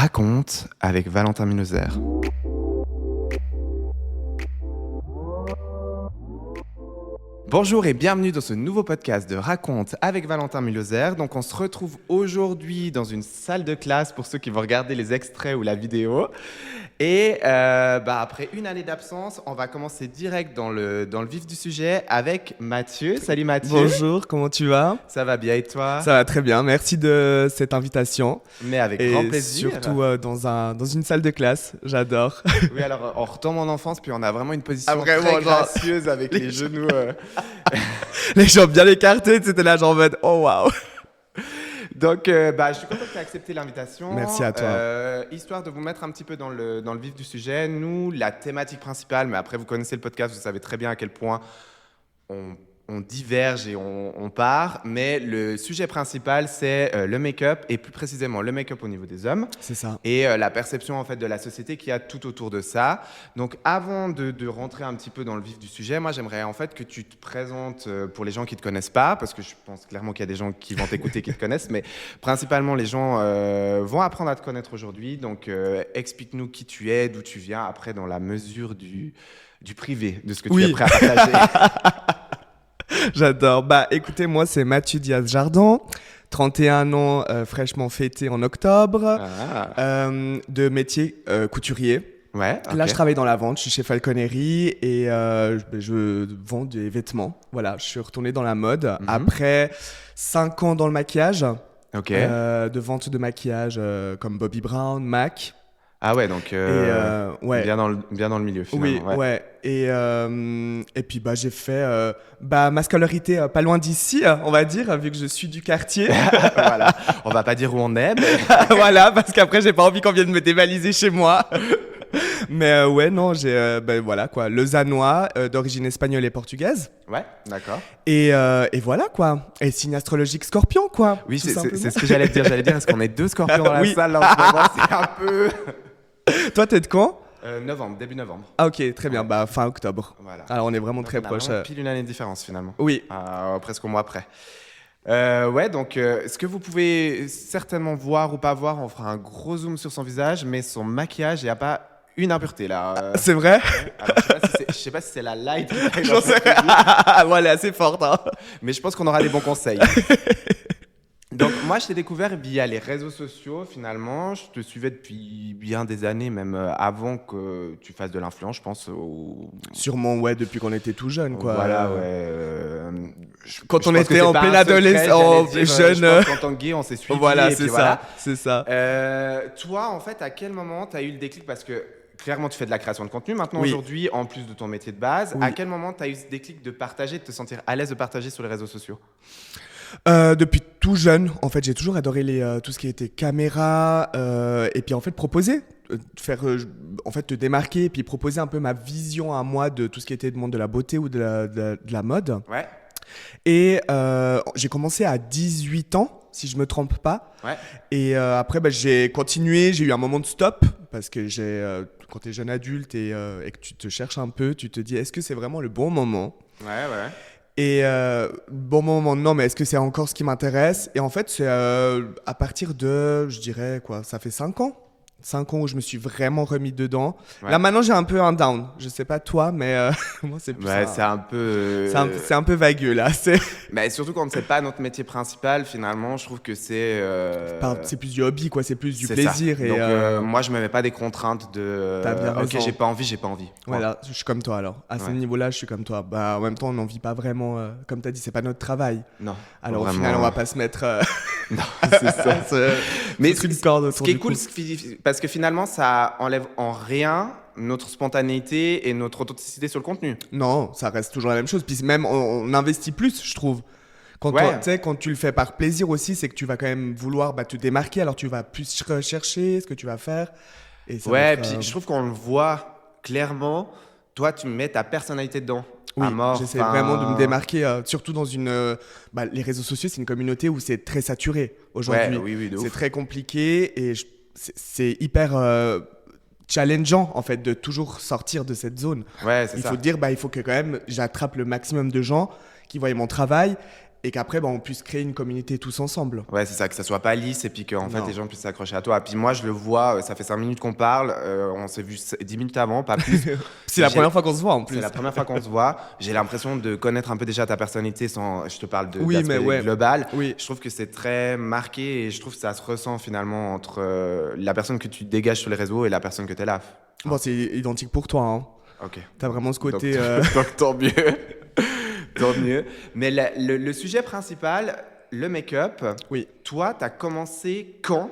Raconte avec Valentin Miloser. Bonjour et bienvenue dans ce nouveau podcast de Raconte avec Valentin Miloser. Donc on se retrouve aujourd'hui dans une salle de classe pour ceux qui vont regarder les extraits ou la vidéo. Et après une année d'absence, on va commencer direct dans le vif du sujet avec Mathieu. Salut Mathieu. Bonjour, comment tu vas ? Ça va bien et toi ? Ça va très bien, merci de cette invitation. Mais avec et grand plaisir. Surtout dans une salle de classe, j'adore. Oui, alors on retombe en enfance, puis on a vraiment une position vraiment, très gracieuse avec les genoux. Les jambes bien écartées, c'était là genre en mode oh waouh. Donc, je suis content que tu aies accepté l'invitation. Merci à toi. Histoire de vous mettre un petit peu dans le vif du sujet, nous, la thématique principale, mais après vous connaissez le podcast, vous savez très bien à quel point on diverge et on part, mais le sujet principal, c'est le make-up, et plus précisément le make-up au niveau des hommes. C'est ça. Et la perception en fait de la société qu'il y a tout autour de ça. Donc avant de rentrer un petit peu dans le vif du sujet, moi j'aimerais en fait que tu te présentes pour les gens qui ne te connaissent pas, parce que je pense clairement qu'il y a des gens qui vont t'écouter qui te connaissent, mais principalement les gens vont apprendre à te connaître aujourd'hui. Donc explique-nous qui tu es, d'où tu viens, après dans la mesure du privé, de ce que tu es prêt à partager. J'adore. Écoutez, moi c'est Mathieu Diaz-Jardin, 31 ans, fraîchement fêté en octobre, de métier couturier. Ouais, okay. Là, je travaille dans la vente, je suis chez Falconerie et je vends des vêtements. Voilà, je suis retourné dans la mode après 5 ans dans le maquillage, de vente de maquillage comme Bobbi Brown, MAC. Ah ouais, donc bien dans le milieu finalement. Oui, ouais. Et puis j'ai fait ma scolarité pas loin d'ici, on va dire, vu que je suis du quartier. Voilà, on va pas dire où on est. Mais... voilà, parce qu'après j'ai pas envie qu'on vienne me dévaliser chez moi. Mais j'ai voilà quoi, lausannois, d'origine espagnole et portugaise. Ouais, d'accord. Et voilà quoi. Et signe astrologique Scorpion quoi. Oui, c'est ce que j'allais te dire. J'allais dire, est-ce qu'on est 2 Scorpions dans la salle là en ce moment ? C'est un peu. Toi, t'es de quand ? Début novembre. Ah ok, très bien, fin octobre. Voilà. Alors on est vraiment donc très proches. On a pile une année de différence finalement. Oui. Presque un mois après. Donc ce que vous pouvez certainement voir ou pas voir, on fera un gros zoom sur son visage, mais son maquillage, il n'y a pas une impureté là. C'est vrai ? Alors, je sais pas si c'est la light qui J'en sais. Voilà, c'est fort. Hein. Mais je pense qu'on aura des bons conseils. Donc moi je t'ai découvert via les réseaux sociaux finalement, je te suivais depuis bien des années, même avant que tu fasses de l'influence, je pense. Sûrement ouais, depuis qu'on était tout jeune quoi. Voilà ouais. Quand on était en pleine adolescence, jeune. Je pense qu'en tant que gay on s'est suivis. Voilà, c'est ça. Toi en fait à quel moment t'as eu le déclic, parce que clairement tu fais de la création de contenu maintenant aujourd'hui, en plus de ton métier de base. À quel moment t'as eu ce déclic de partager, de te sentir à l'aise de partager sur les réseaux sociaux ? Depuis tout jeune, en fait, j'ai toujours adoré tout ce qui était caméra et puis en fait proposer, te démarquer et puis proposer un peu ma vision à moi de tout ce qui était le monde de la beauté ou de la mode. Ouais. Et j'ai commencé à 18 ans, si je me trompe pas. Ouais. Et après, j'ai continué, j'ai eu un moment de stop parce que quand tu es jeune adulte et que tu te cherches un peu, tu te dis est-ce que c'est vraiment le bon moment ? Ouais. Et bon moment, non, mais est-ce que c'est encore ce qui m'intéresse ? Et en fait, c'est à partir de, je dirais, ça fait 5 ans. 5 ans où je me suis vraiment remis dedans. Ouais. Là, maintenant, j'ai un peu un down. Je sais pas toi, mais moi, c'est plus ça. C'est un peu... C'est un peu vagueux, là. Mais surtout quand c'est pas notre métier principal, finalement, je trouve que c'est... C'est plus du hobby, quoi. C'est plus du plaisir. Ça. Et donc, moi, je me mets pas des contraintes de... T'as bien raison. Ok, j'ai pas envie. Voilà, je suis comme toi, alors. À ce niveau-là, je suis comme toi. En même temps, on n'en vit pas vraiment... comme t'as dit, c'est pas notre travail. Non. Alors, au final, on va pas se mettre... Non, c'est ça. Mais ce qui est cool, parce que finalement, ça enlève en rien notre spontanéité et notre authenticité sur le contenu. Non, ça reste toujours la même chose. Puis même, on investit plus, je trouve. Quand tu le fais par plaisir aussi, c'est que tu vas quand même vouloir te démarquer. Alors, tu vas plus rechercher ce que tu vas faire. Et ça puis je trouve qu'on le voit clairement. Toi, tu mets ta personnalité dedans. Oui, j'essaie vraiment de me démarquer, surtout dans les réseaux sociaux, c'est une communauté où c'est très saturé aujourd'hui. Oui, c'est très compliqué et c'est hyper challengeant en fait de toujours sortir de cette zone. Ouais, c'est ça. Il faut dire, il faut que quand même j'attrape le maximum de gens qui voient mon travail et qu'après, bah, on puisse créer une communauté tous ensemble. Ouais, c'est ça, que ça soit pas lisse et puis qu'en fait Non. les gens puissent s'accrocher à toi. Et puis moi, je le vois, ça fait 5 minutes qu'on parle, on s'est vu 10 minutes avant, pas plus. C'est la J'ai- première fois qu'on se voit en plus. C'est la première fois qu'on se voit. J'ai l'impression de connaître un peu déjà ta personnalité sans. Je te parle de Oui, d'aspect mais ouais. global. Oui. Je trouve que c'est très marqué et je trouve que ça se ressent finalement entre la personne que tu dégages sur les réseaux et la personne que tu es là. Bon, c'est identique pour toi. Hein. Ok. T'as vraiment ce côté. Donc tant mieux. Tant mieux. Mais le sujet principal, le make-up, Oui. toi, tu as commencé quand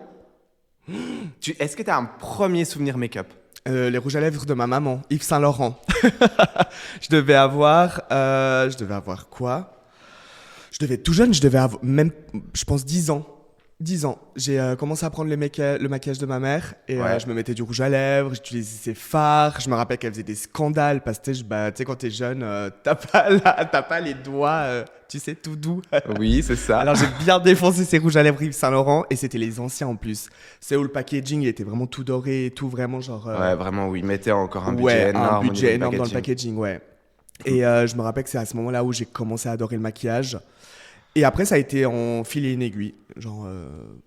Est-ce que tu as un premier souvenir make-up? Les rouges à lèvres de ma maman, Yves Saint Laurent. Je devais avoir quoi? Je devais être tout jeune, je devais avoir même, je pense, 10 ans. 10 ans. J'ai commencé à prendre le maquillage de ma mère et Ouais. je me mettais du rouge à lèvres, j'utilisais ses fards. Je me rappelle qu'elle faisait des scandales parce que tu sais, quand t'es jeune, t'as pas les doigts, tu sais, tout doux. Oui, c'est ça. Alors j'ai bien défoncé ces rouges à lèvres Yves Saint Laurent et c'était les anciens en plus. C'est où le packaging il était vraiment tout doré et tout, vraiment genre. Ouais, vraiment, oui. Mettez encore un budget Ouais, énorme. un au niveau budget du énorme dans le packaging. packaging, ouais. Et je me rappelle que c'est à ce moment-là où j'ai commencé à adorer le maquillage. Et après, ça a été en fil et une aiguille. Genre,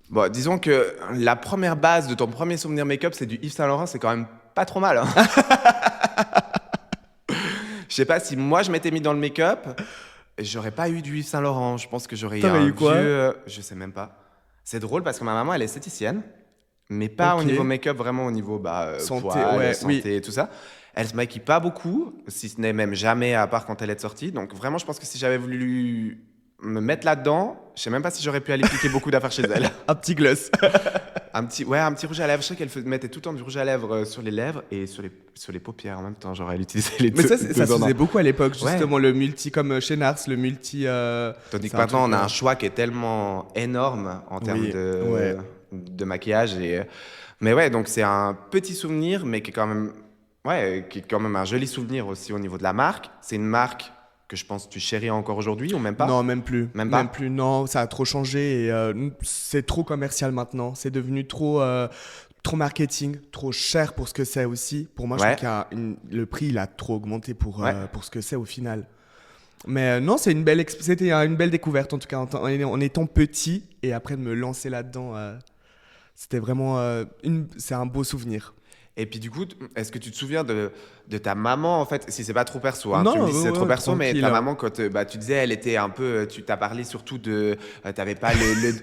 Bon, disons que la première base de ton premier souvenir make-up, c'est du Yves Saint Laurent, c'est quand même pas trop mal. Hein. Je sais pas si moi je m'étais mis dans le make-up, j'aurais pas eu du Yves Saint Laurent. Je pense que j'aurais eu T'aurais un eu quoi? vieux. Je sais même pas. C'est drôle parce que ma maman elle est esthéticienne, mais pas au Ok. niveau make-up, vraiment au niveau Santé, poils, ouais, santé oui. et tout ça. Elle se maquille pas beaucoup, si ce n'est même jamais à part quand elle est sortie. Donc vraiment, je pense que si j'avais voulu me mettre là-dedans, je sais même pas si j'aurais pu aller piquer beaucoup d'affaires chez elle. un petit gloss. Un petit rouge à lèvres. Je sais qu'elle mettait tout le temps du rouge à lèvres sur les lèvres et sur les paupières en même temps. Genre, elle utilisait les Mais deux. ça, ça se faisait beaucoup à l'époque, Ouais. justement, le multi, comme chez Nars, le multi. Tandis que c'est un maintenant, truc, on a un choix qui est tellement énorme en termes Oui, ouais. de maquillage. Mais ouais, donc c'est un petit souvenir, mais qui est quand même, ouais, qui est quand même un joli souvenir aussi au niveau de la marque. C'est une marque que je pense que tu chéris encore aujourd'hui ou même pas? Non, même plus. Même pas? plus, non. Ça a trop changé et c'est trop commercial maintenant. C'est devenu trop marketing, trop cher pour ce que c'est aussi. Pour moi, je Ouais. trouve que le prix, il a trop augmenté pour Ouais. ce que c'est au final. Mais non, c'est une belle c'était une belle découverte en tout cas en étant petit et après de me lancer là-dedans. C'était vraiment c'est un beau souvenir. Et puis du coup, est-ce que tu te souviens de ta maman en fait, si c'est pas trop perso, hein, Non, tu me dis si c'est ouais, trop perso, mais tranquille. ta maman quand tu disais elle était un peu, tu t'as parlé surtout de, t'avais pas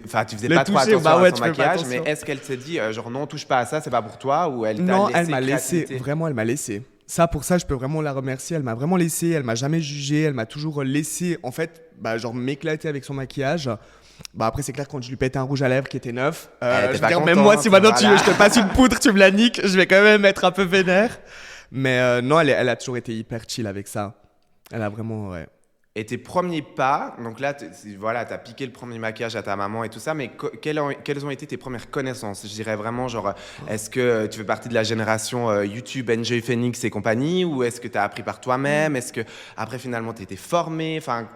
enfin tu faisais Le pas trop toucher, attention bah à ouais, son tu fais pas maquillage, mais attention. est-ce qu'elle s'est dit genre non touche pas à ça, c'est pas pour toi ou elle t'a Non, laissé elle m'a laissé, créativité? vraiment, elle m'a laissé. Ça, pour ça, je peux vraiment la remercier. Elle m'a vraiment laissé, elle m'a jamais jugé, elle m'a toujours laissé, en fait, bah, genre m'éclater avec son maquillage. Bah après, c'est clair, quand je lui pétais un rouge à lèvres qui était neuf, Elle était je pas veux dire, même contente, moi, si maintenant voilà. je te passe une poudre, tu me la niques, je vais quand même être un peu vénère. Mais non, elle a toujours été hyper chill avec ça. Elle a vraiment, ouais. Et tes premiers pas, donc là, voilà, t'as piqué le premier maquillage à ta maman et tout ça, mais quelles ont été tes premières connaissances? Je dirais vraiment, genre, est-ce que tu fais partie de la génération YouTube, Enjoy Phoenix et compagnie, ou est-ce que t'as appris par toi-même? Est-ce que après finalement t'as été formé? Enfin,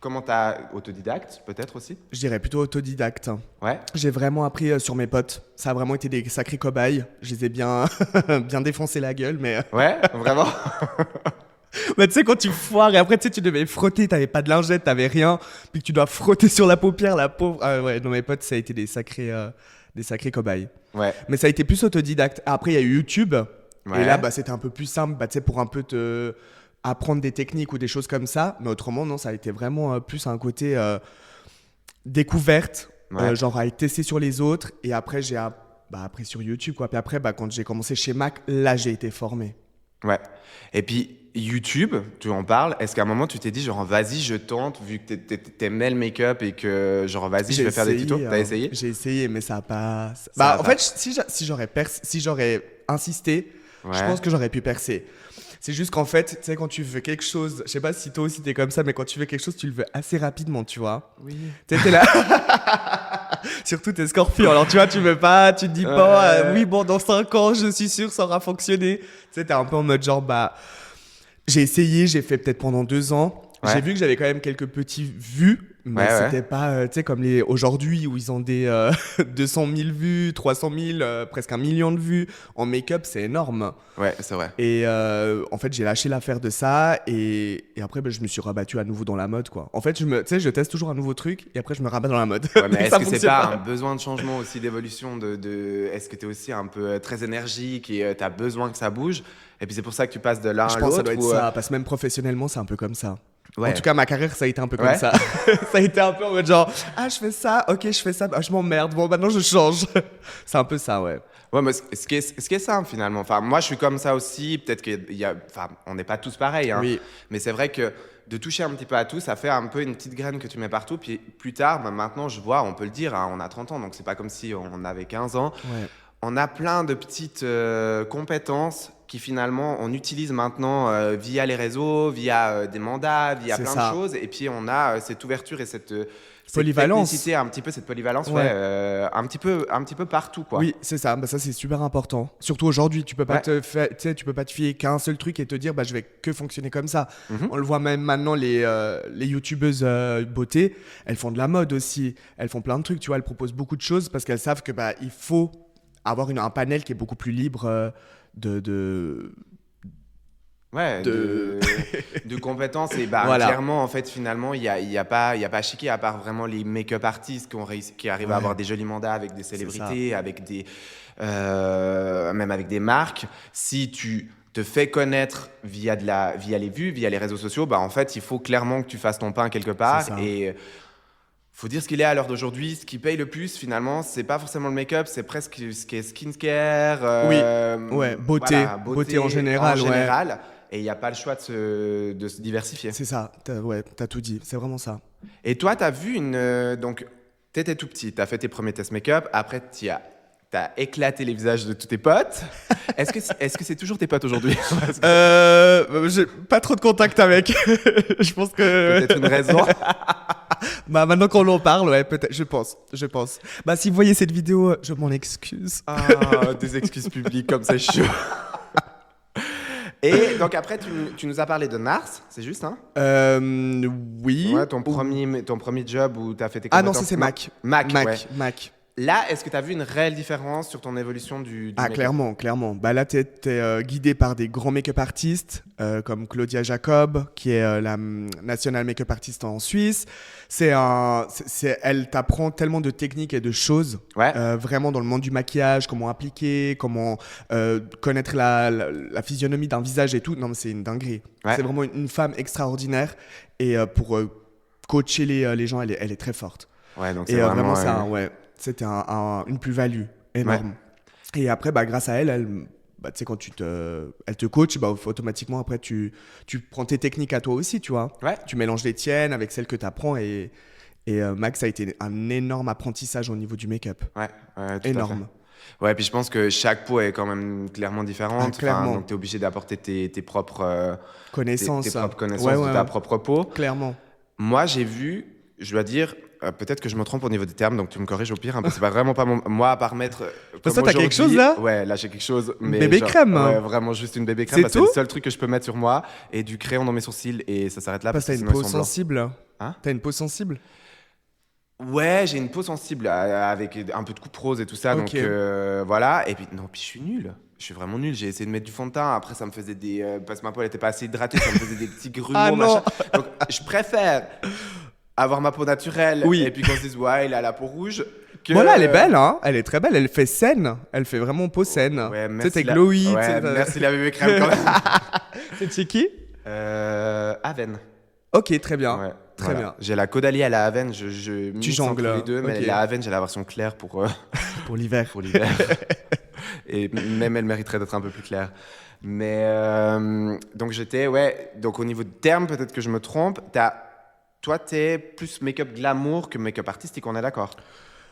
comment t'as autodidacte peut-être aussi? Je dirais plutôt autodidacte. Ouais. J'ai vraiment appris sur mes potes. Ça a vraiment été des sacrés cobayes. Je les ai bien, bien défoncé la gueule, mais... Ouais, vraiment. Mais tu sais, quand tu foires et après, tu sais, tu devais frotter, t'avais pas de lingette, t'avais rien, puis que tu dois frotter sur la paupière, la pauvre. Ah ouais, non, mes potes, ça a été des sacrés cobayes. Ouais. Mais ça a été plus autodidacte. Après, il y a eu YouTube, Ouais. et là, bah, c'était un peu plus simple, bah, tu sais, pour un peu te apprendre des techniques ou des choses comme ça. Mais autrement, non, ça a été vraiment plus un côté découverte, Ouais. genre à être testé sur les autres, et après, après sur YouTube, quoi. Puis après, bah, quand j'ai commencé chez Mac, là, j'ai été formé. Ouais. Et puis YouTube, tu en parles. Est-ce qu'à un moment tu t'es dit genre vas-y je tente vu que t'aimais le make-up et que genre vas-y je vais faire des tutos. T'as essayé? J'ai essayé, mais ça a pas. Ça Bah, a en pas. fait, si j'aurais insisté, je Ouais. pense que j'aurais pu percer. C'est juste qu'en fait, tu sais, quand tu veux quelque chose, je sais pas si toi aussi t'es comme ça, mais quand tu veux quelque chose, tu le veux assez rapidement, tu vois. Oui. Tu sais, t'es là. Surtout t'es Scorpion, alors tu vois, tu veux pas, tu te dis pas, Ouais. oui, bon, dans 5 ans, je suis sûr, ça aura fonctionné. Tu sais, t'es un peu en mode genre, bah, j'ai essayé, j'ai fait peut-être pendant 2 ans. Ouais. J'ai vu que j'avais quand même quelques petits vues. Mais c'était pas, tu sais, comme aujourd'hui où ils ont des 200 000 vues, 300 000, presque 1 million de vues. En make-up, c'est énorme. Ouais, c'est vrai. Et en fait, j'ai lâché l'affaire de ça et après, je me suis rabattu à nouveau dans la mode, quoi. En fait, tu sais, je teste toujours un nouveau truc et après, je me rabats dans la mode. Ouais, mais est-ce que c'est pas un besoin de changement aussi, d'évolution Est-ce que tu es aussi un peu très énergique et tu as besoin que ça bouge? Et puis c'est pour ça que tu passes de l'un à l'autre? Je pense que ça doit être ça, parce que même professionnellement, c'est un peu comme ça. Ouais. En tout cas, ma carrière, ça a été un peu comme ça. Ça a été un peu en mode genre, je fais ça, ok, je fais ça, je m'emmerde, bon, maintenant je change. C'est un peu ça, ouais. Ouais, mais ce qui est simple finalement. Enfin, moi, je suis comme ça aussi. Peut-être on n'est pas tous pareils, hein. Oui. Mais c'est vrai que de toucher un petit peu à tout, ça fait un peu une petite graine que tu mets partout. Puis plus tard, maintenant, je vois, on peut le dire, hein, on a 30 ans, donc c'est pas comme si on avait 15 ans. Ouais. On a plein de petites compétences qui finalement on utilise maintenant via les réseaux, via des mandats, via plein de choses. Et puis on a cette ouverture et cette polyvalence, technicité, un petit peu cette polyvalence, un petit peu partout, quoi. Oui, c'est ça. Ça c'est super important. Surtout aujourd'hui, tu peux pas tu peux pas te fier qu'à un seul truc et te dire je vais que fonctionner comme ça. On le voit même maintenant, les youtubeuses beauté, elles font de la mode aussi. Elles font plein de trucs, tu vois. Elles proposent beaucoup de choses parce qu'elles savent que il faut avoir un panel qui est beaucoup plus libre de compétences. Et voilà. Clairement, en fait, finalement, il y a pas à chiquer, à part vraiment les make-up artistes qui arrivent à avoir des jolis mandats avec des célébrités, avec même avec des marques. Si tu te fais connaître via les vues, via les réseaux sociaux, en fait, il faut clairement que tu fasses ton pain quelque part. Et faut dire ce qu'il est à l'heure d'aujourd'hui. Ce qui paye le plus, finalement, c'est pas forcément le make-up, c'est presque ce qui est skincare. Beauté en général. Et il n'y a pas le choix de se diversifier. C'est ça, t'as tout dit, c'est vraiment ça. Et toi, t'as vu donc, t'étais tout petit, t'as fait tes premiers tests make-up, après t'as éclaté les visages de tous tes potes. Est-ce que c'est toujours tes potes aujourd'hui? J'ai pas trop de contact avec. Je pense que... Peut-être une raison. Maintenant qu'on en parle, peut-être, je pense. Si vous voyez cette vidéo, je m'en excuse. Des excuses publiques comme c'est chaud. Et donc après, tu nous as parlé de Nars, c'est juste, hein? Oui. Ouais, ton premier job où tu as fait tes compétences. Ah non, ça c'est Mac. Mac. Là, est-ce que tu as vu une réelle différence sur ton évolution du make-up? Clairement. Là, tu es guidé par des grands make-up artistes comme Claudia Jacob, qui est la national make-up artiste en Suisse. Elle t'apprend tellement de techniques et de choses, vraiment dans le monde du maquillage, comment appliquer, comment connaître la physionomie d'un visage et tout. Non, mais c'est une dinguerie. Ouais. C'est vraiment une femme extraordinaire. Et pour coacher les gens, elle est très forte. Ouais, donc c'est vraiment ça, c'était une plus-value énorme. Ouais. Et après, grâce à elle tu sais, quand elle te coach, automatiquement, après, tu prends tes techniques à toi aussi, tu vois. Ouais. Tu mélanges les tiennes avec celles que tu apprends. Et Max, ça a été un énorme apprentissage au niveau du make-up. Ouais, tout énorme. À fait. Ouais, puis je pense que chaque peau est quand même clairement différente. Clairement. Donc, tu es obligé d'apporter tes propres connaissances. Tes propres connaissances de ta propre peau. Clairement. Moi, j'ai vu, je dois dire... peut-être que je me trompe au niveau des termes, donc tu me corriges au pire, hein, parce que c'est pas vraiment pas moi à part mettre. Comme ça, t'as quelque chose là? Ouais, là j'ai quelque chose. Mais bébé crème. Ouais, vraiment juste une bébé crème. C'est le seul truc que je peux mettre sur moi et du crayon dans mes sourcils et ça s'arrête là. Parce que t'as une peau sensible. Hein? T'as une peau sensible? Ouais, j'ai une peau sensible avec un peu de coupe rose et tout ça, donc voilà. Et puis je suis nul. Je suis vraiment nul. J'ai essayé de mettre du fond de teint. Après, ça me faisait parce que ma peau elle était pas assez hydratée, ça me faisait des petits grumeaux, machin. Donc je préfère avoir ma peau naturelle et puis qu'on se dise il a la peau rouge voilà, elle est belle, hein. Elle est très belle, elle fait saine, elle fait vraiment peau saine. Ouais, tu sais, t'es glowy. Merci la bébé crème quand même. C'est chez qui? Aven. Ok, très bien. Très bien. J'ai la Caudalie à la Aven, je tu jongles les deux, mais la Aven, j'ai la version claire pour l'hiver. Pour l'hiver. Et même elle mériterait d'être un peu plus claire. Mais donc donc au niveau de termes, peut-être que je me trompe, toi, t'es plus make-up glamour que make-up artistique, on est d'accord?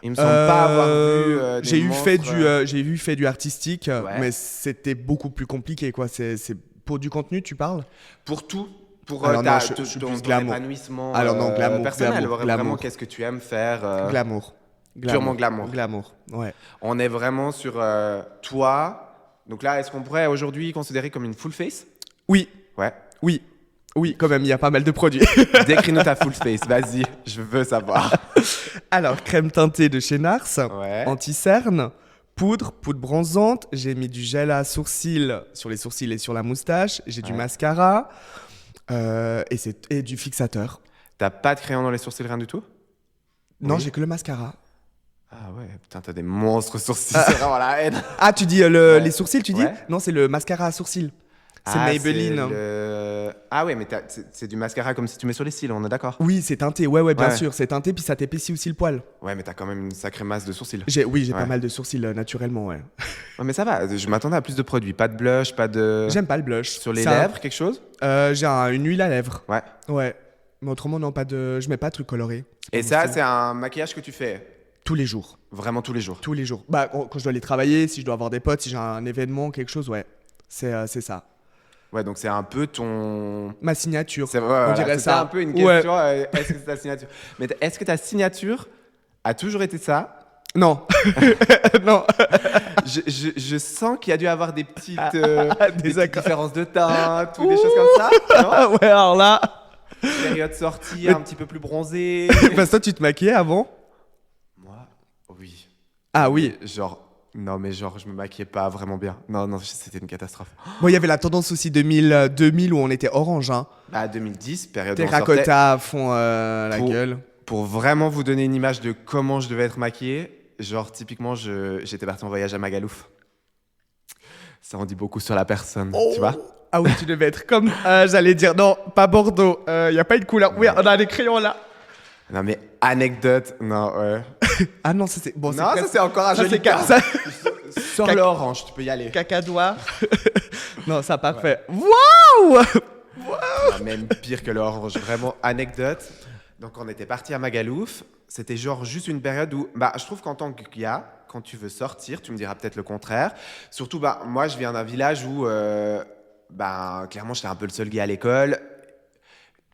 Il me semble pas avoir vu j'ai eu fait du artistique, mais c'était beaucoup plus compliqué, quoi. C'est pour du contenu, tu parles? Pour tout. Pour ton épanouissement glamour, personnel. Glamour. Vraiment, qu'est-ce que tu aimes faire Glamour. Purement glamour. Glamour, ouais. On est vraiment sur toi. Donc là, est-ce qu'on pourrait aujourd'hui considérer comme une full face? Oui. Ouais. Oui, quand même, il y a pas mal de produits. Décris-nous ta full face, vas-y. Je veux savoir. Alors, crème teintée de chez Nars, Ouais. anti-cerne, poudre bronzante. J'ai mis du gel à sourcils sur les sourcils et sur la moustache. J'ai du Ouais. mascara et du fixateur. T'as pas de crayon dans les sourcils, rien du tout? Non, Oui. j'ai que le mascara. Ah ouais, putain, t'as des monstres sourcils, c'est vraiment la haine. Ah, tu dis Ouais. les sourcils, tu dis? Ouais. Non, c'est le mascara à sourcils. C'est Maybelline. Ah ouais, mais c'est du mascara comme si tu mets sur les cils, on est d'accord? Oui, c'est teinté. Ouais, bien Ouais. sûr. C'est teinté, puis ça t'épaissit aussi le poil. Ouais, mais t'as quand même une sacrée masse de sourcils. J'ai Ouais. pas mal de sourcils naturellement, ouais. Ouais, mais ça va, je m'attendais à plus de produits. Pas de blush, pas de... J'aime pas le blush. Sur les C'est un- lèvres, quelque chose? J'ai une huile à lèvres. Ouais. Ouais. Mais autrement, non, je mets pas de trucs colorés. Et pas mon ça, style. c'est un maquillage que tu fais Tous les jours. vraiment tous les jours. Tous les jours. Bah, quand je dois aller travailler, si je dois avoir des potes, si j'ai un événement, quelque chose, ouais. C'est ça. Ouais, donc c'est un peu ton... Ma signature. C'est on dirait C'était ça. un peu une Ouais. question, est-ce que c'est ta signature? Mais est-ce que ta signature a toujours été ça? Non. Non. Je sens qu'il y a dû avoir des petites, des petites accords. différences de teinte ou des choses comme ça, non? Ah ouais, alors là. Période sortie, un petit peu plus bronzée. Parce que toi, tu te maquillais avant? Moi, oui. Ah oui. Genre, non, mais genre, je me maquillais pas vraiment bien. Non, c'était une catastrophe. Bon, il y avait la tendance aussi 2000 où on était orange, hein. Bah, 2010, période où on sortait. Terracotta à fond la Pour- gueule. Pour vraiment vous donner une image de comment je devais être maquillé, genre, typiquement, j'étais parti en voyage à Magalouf. Ça en dit beaucoup sur la personne, tu vois? Ah oui, tu devais être comme. J'allais dire, non, pas Bordeaux. Il n'y a pas une couleur. Oui, on a des crayons là. Non, mais anecdote, non, ouais. Ah non, ça c'est. Bon, Non, ça, presque- c'est encore un ça, joli c'est cas. ça- Sors l'orange, tu peux y aller. Cacadois. Non, ça parfait. Waouh! Non, même pire que l'orange, vraiment anecdote. Donc on était parti à Magalouf. C'était genre juste une période où, bah, je trouve qu'en tant que gars, quand tu veux sortir, tu me diras peut-être le contraire. Surtout, bah, moi, je viens d'un village où, bah, clairement, j'étais un peu le seul gars à l'école.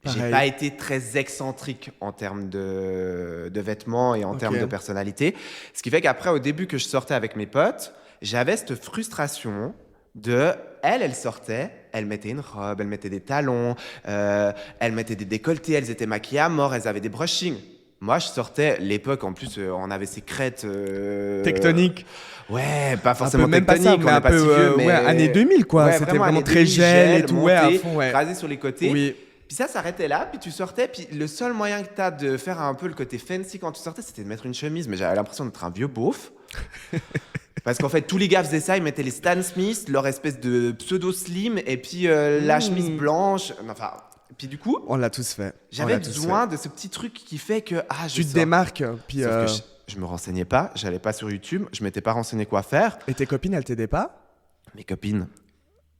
J'ai Pareil. pas été très excentrique en termes de vêtements et en Ok. termes de personnalité. Ce qui fait qu'après, au début que je sortais avec mes potes, j'avais cette frustration de... Elle sortait, elle mettait une robe, elle mettait des talons, elle mettait des décolletés, elles étaient maquillées à mort, elles avaient des brushings. Moi, je sortais, l'époque, en plus, on avait ces crêtes... Tectonique. Ouais, pas Un forcément peu, même pas ça, tectoniques, mais on un n'est pas si peu. vieux, mais... Ouais, années 2000, quoi. Ouais, C'était vraiment années très 2000, gel et tout. Ouais, à monté, fond, ouais. rasé sur les côtés. Oui. Puis ça s'arrêtait là, puis tu sortais, puis le seul moyen que tu as de faire un peu le côté fancy quand tu sortais, c'était de mettre une chemise, mais j'avais l'impression d'être un vieux beauf. Parce qu'en fait, tous les gars faisaient ça, ils mettaient les Stan Smith, leur espèce de pseudo-slim, et puis la chemise blanche. Enfin, puis du coup, On l'a tous fait. j'avais On l'a tous besoin de ce petit truc qui fait que, ah, fait. je Tu te sors. démarques. Puis, Sauf que je me renseignais pas, j'allais pas sur YouTube, je m'étais pas renseigné quoi faire. Et tes copines, elles t'aidaient pas? Mes copines,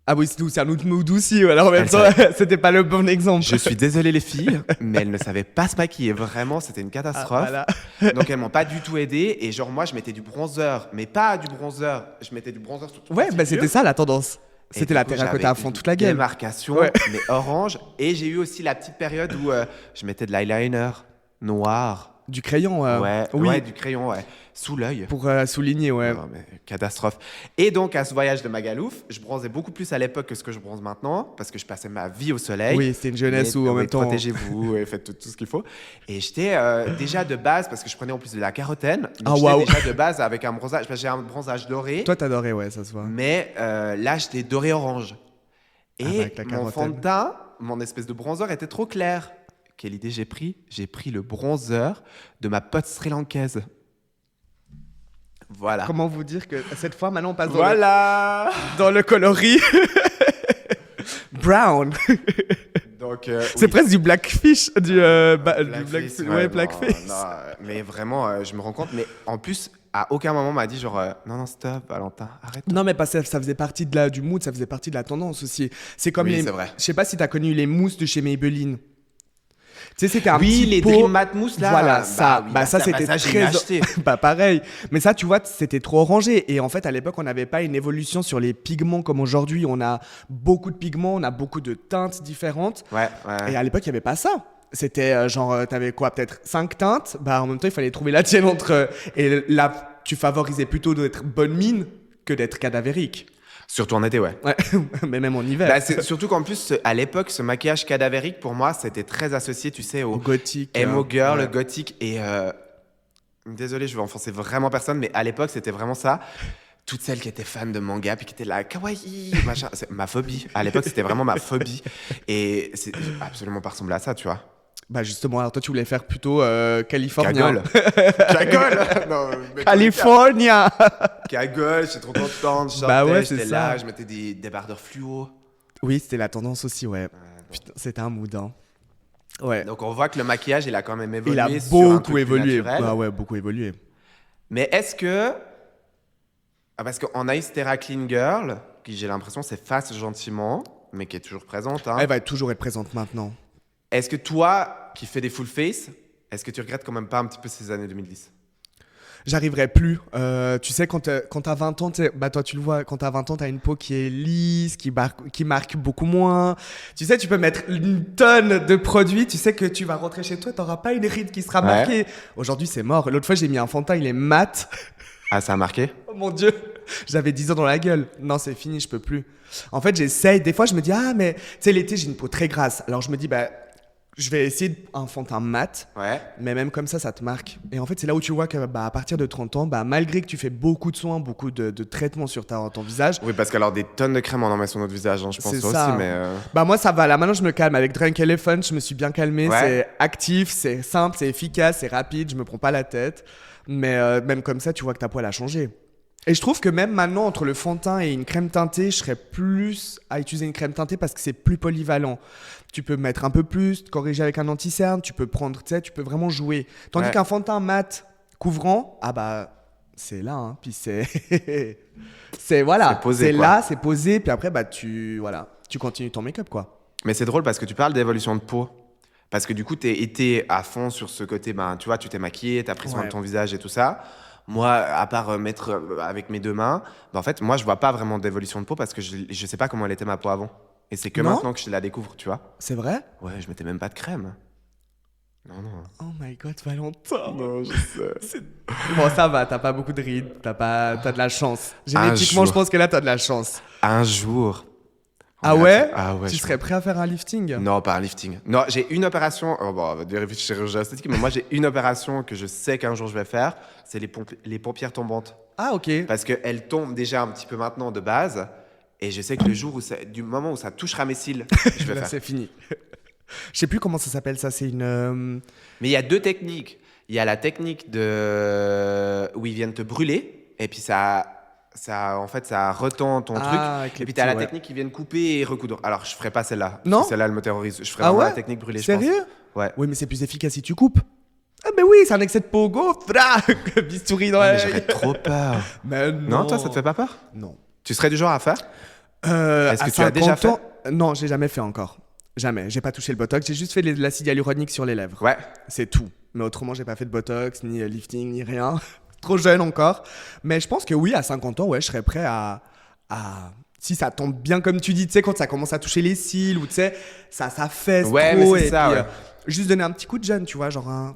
Ah oui, c'est un autre mood aussi. Alors en même Elles temps, c'était pas le bon exemple. je suis désolé les filles, mais elles ne savaient pas se maquiller, vraiment, c'était une Ah, catastrophe. voilà. Donc elles m'ont pas du tout aidé et genre moi je mettais du bronzer, mais pas du bronzer, je mettais du bronzer sur toute Ouais, la bah figure. c'était ça la tendance. Et C'était du la coup, terracotta à j'avais fond une toute la game. démarcation, Ouais. mais orange. Et j'ai eu aussi la petite période où je mettais de l'eyeliner noir. Du crayon. Ouais, oui. ouais, du crayon, ouais, sous l'œil. Pour souligner, ouais. Non, mais catastrophe. Et donc à ce voyage de Magalouf, je bronzais beaucoup plus à l'époque que ce que je bronze maintenant, parce que je passais ma vie au soleil. Oui, c'était une jeunesse Mais, où en oui, même temps. protégez-vous et faites tout ce qu'il faut. Et j'étais déjà de base, parce que je prenais en plus de la carotène, donc Ah, j'étais waouh. déjà de base avec un bronzage, parce que j'ai un bronzage doré, Toi, t'adorais, ouais, ça se voit. mais là j'étais doré-orange. Ah, bah, Et avec la mon fond de carotène. teint, mon espèce de bronzer était trop clair. Quelle idée j'ai pris? J'ai pris le bronzer de ma pote sri-lankaise. Voilà. Comment vous dire que cette fois, maintenant, on passe Voilà. dans le coloris. Brown. Donc, C'est oui. presque du blackfish. Du Blackface, ouais, ouais, blackface. non, mais vraiment, je me rends compte. Mais en plus, à aucun moment on m'a dit genre non, stop, Valentin, arrête. Non, mais parce que ça faisait partie du mood, ça faisait partie de la tendance aussi. C'est comme Oui, les. c'est vrai. Je sais pas si t'as connu les mousses de chez Maybelline. Tu sais, c'était un Oui, petit les pot. Dream Matte Mousse là. Voilà, ça. oui, Bah, ça, c'était ça, j'ai très. acheté. Bah, pareil. Mais ça, tu vois, c'était trop orangé. Et en fait, à l'époque, on n'avait pas une évolution sur les pigments comme aujourd'hui. On a beaucoup de pigments, on a beaucoup de teintes différentes. Ouais, Et ouais. à l'époque, il n'y avait pas ça. C'était t'avais quoi, peut-être 5 teintes. Bah, en même temps, il fallait trouver la tienne entre. Et là, tu favorisais plutôt d'être bonne mine que d'être cadavérique. Surtout en été, ouais. Ouais, mais même en hiver. Bah, surtout qu'en plus, à l'époque, ce maquillage cadavérique, pour moi, c'était très associé, tu sais, Au au gothique. emo girl, ouais. gothique. Et désolé, je vais enfoncer vraiment personne, mais à l'époque, c'était vraiment ça. Toutes celles qui étaient fans de manga, puis qui étaient là, kawaii, machin. C'est ma phobie. À l'époque, c'était vraiment ma phobie. Et c'est absolument pas ressemblé à ça, tu vois. Bah justement, alors toi tu voulais faire plutôt californien. Cagole. Non, mais California. Cagole, j'étais trop contente. Je sortais, Bah ouais, c'est j'étais ça. là, je mettais des débardeurs fluo. Oui, c'était la tendance aussi, ouais. Putain, c'était un mood, hein. Ouais. Donc on voit que le maquillage, il a quand même évolué. Il a sur un truc beaucoup plus évolué. naturel. Bah ouais, beaucoup évolué. Mais est-ce que... parce qu'on a Terra Clean Girl, qui j'ai l'impression s'efface gentiment, mais qui est toujours présente. Hein. Elle va toujours être présente maintenant. Est-ce que toi, qui fais des full face, est-ce que tu regrettes quand même pas un petit peu ces années 2010? J'arriverai plus. Tu sais, quand t'as 20 ans, bah toi tu le vois, quand t'as 20 ans, t'as une peau qui est lisse, qui marque beaucoup moins. Tu sais, tu peux mettre une tonne de produits, tu sais que tu vas rentrer chez toi, t'auras pas une ride qui sera marquée. Aujourd'hui, c'est mort. L'autre fois, j'ai mis un fond de teint, il est mat. Ah, ça a marqué? Oh mon Dieu, j'avais 10 ans dans la gueule. Non, c'est fini, je peux plus. En fait, j'essaye. Des fois, je me dis, ah, mais tu sais, l'été, j'ai une peau très grasse. Alors, je me dis, bah, je vais essayer un fond de teint mat. Ouais. Mais même comme ça te marque. Et en fait, c'est là où tu vois que, bah, à partir de 30 ans, bah, malgré que tu fais beaucoup de soins, beaucoup de traitements sur ton visage. Oui, parce qu'alors, des tonnes de crème, on en met sur notre visage, hein, je pense C'est aussi, ça. mais... Bah, moi, ça va. Là, maintenant, je me calme. Avec Drunk Elephant, je me suis bien calmé. Ouais. C'est actif, c'est simple, c'est efficace, c'est rapide. Je me prends pas la tête. Mais même comme ça, tu vois que ta peau, elle a changé. Et je trouve que même maintenant, entre le fond de teint et une crème teintée, je serais plus à utiliser une crème teintée parce que c'est plus polyvalent. Tu peux mettre un peu plus, te corriger avec un anti-cerne, tu peux prendre, tu sais, tu peux vraiment jouer. Tandis Ouais. qu'un fond de teint mat couvrant, ah bah, c'est là, hein. Puis c'est. Voilà. C'est posé, C'est quoi. là, c'est posé, puis après, bah, tu continues ton make-up, quoi. Mais c'est drôle parce que tu parles d'évolution de peau. Parce que du coup, t'es été à fond sur ce côté, ben, tu vois, tu t'es maquillé, t'as pris soin Ouais. de ton visage et tout ça. Moi, à part mettre avec mes deux mains, ben, en fait, moi, je vois pas vraiment d'évolution de peau parce que je sais pas comment elle était ma peau avant. Et c'est que Non maintenant que je la découvre, tu vois. C'est vrai? Ouais, je mettais même pas de crème. Non, non. Oh my god, Valentin. Non, je sais. Bon, ça va, t'as pas beaucoup de rides, t'as de la chance. Génétiquement, jour. je pense que là, t'as de la chance. Un jour. Ah ouais? Ah ouais. Tu je serais prêt à faire un lifting? Non, pas un lifting. Non, j'ai une opération. Oh, bon, on va dire chirurgie esthétique, mais moi, j'ai une opération que je sais qu'un jour je vais faire. C'est les paupières tombantes. Ah, ok. Parce qu'elles tombent déjà un petit peu maintenant de base. Et je sais que le jour du moment où ça touchera mes cils, je vais Là, faire. c'est fini. Je sais plus comment ça s'appelle, ça. C'est une. Mais il y a deux techniques. Il y a la technique où ils viennent te brûler. Et puis en fait, ça retend ton truc. Avec les Et puis t'as la petits, ouais. technique qui vient couper et recoudre. Alors, je ferai pas celle-là. Non? Parce que celle-là, elle me terrorise. Je ferai Ah vraiment ouais? la technique brûlée, je pense. Sérieux? Ouais. Oui, mais c'est plus efficace si tu coupes. Ah, mais oui, c'est un excès de pogo. Bistouri dans Mais la. j'aurais trop peur. Mais non. Non, toi, ça te fait pas peur? Non. Tu serais du genre à faire? Est-ce que tu as déjà fait? Non, j'ai jamais fait encore. Jamais. J'ai pas touché le botox. J'ai juste fait de l'acide hyaluronique sur les lèvres. Ouais. C'est tout. Mais autrement, j'ai pas fait de botox, ni lifting, ni rien. Trop jeune encore. Mais je pense que oui, à 50 ans, ouais, je serais prêt à... Si ça tombe bien comme tu dis, tu sais, quand ça commence à toucher les cils ou tu sais, ça s'affaisse Ouais, trop. mais c'est et ça, puis, ouais. juste donner un petit coup de jeune, tu vois, genre un...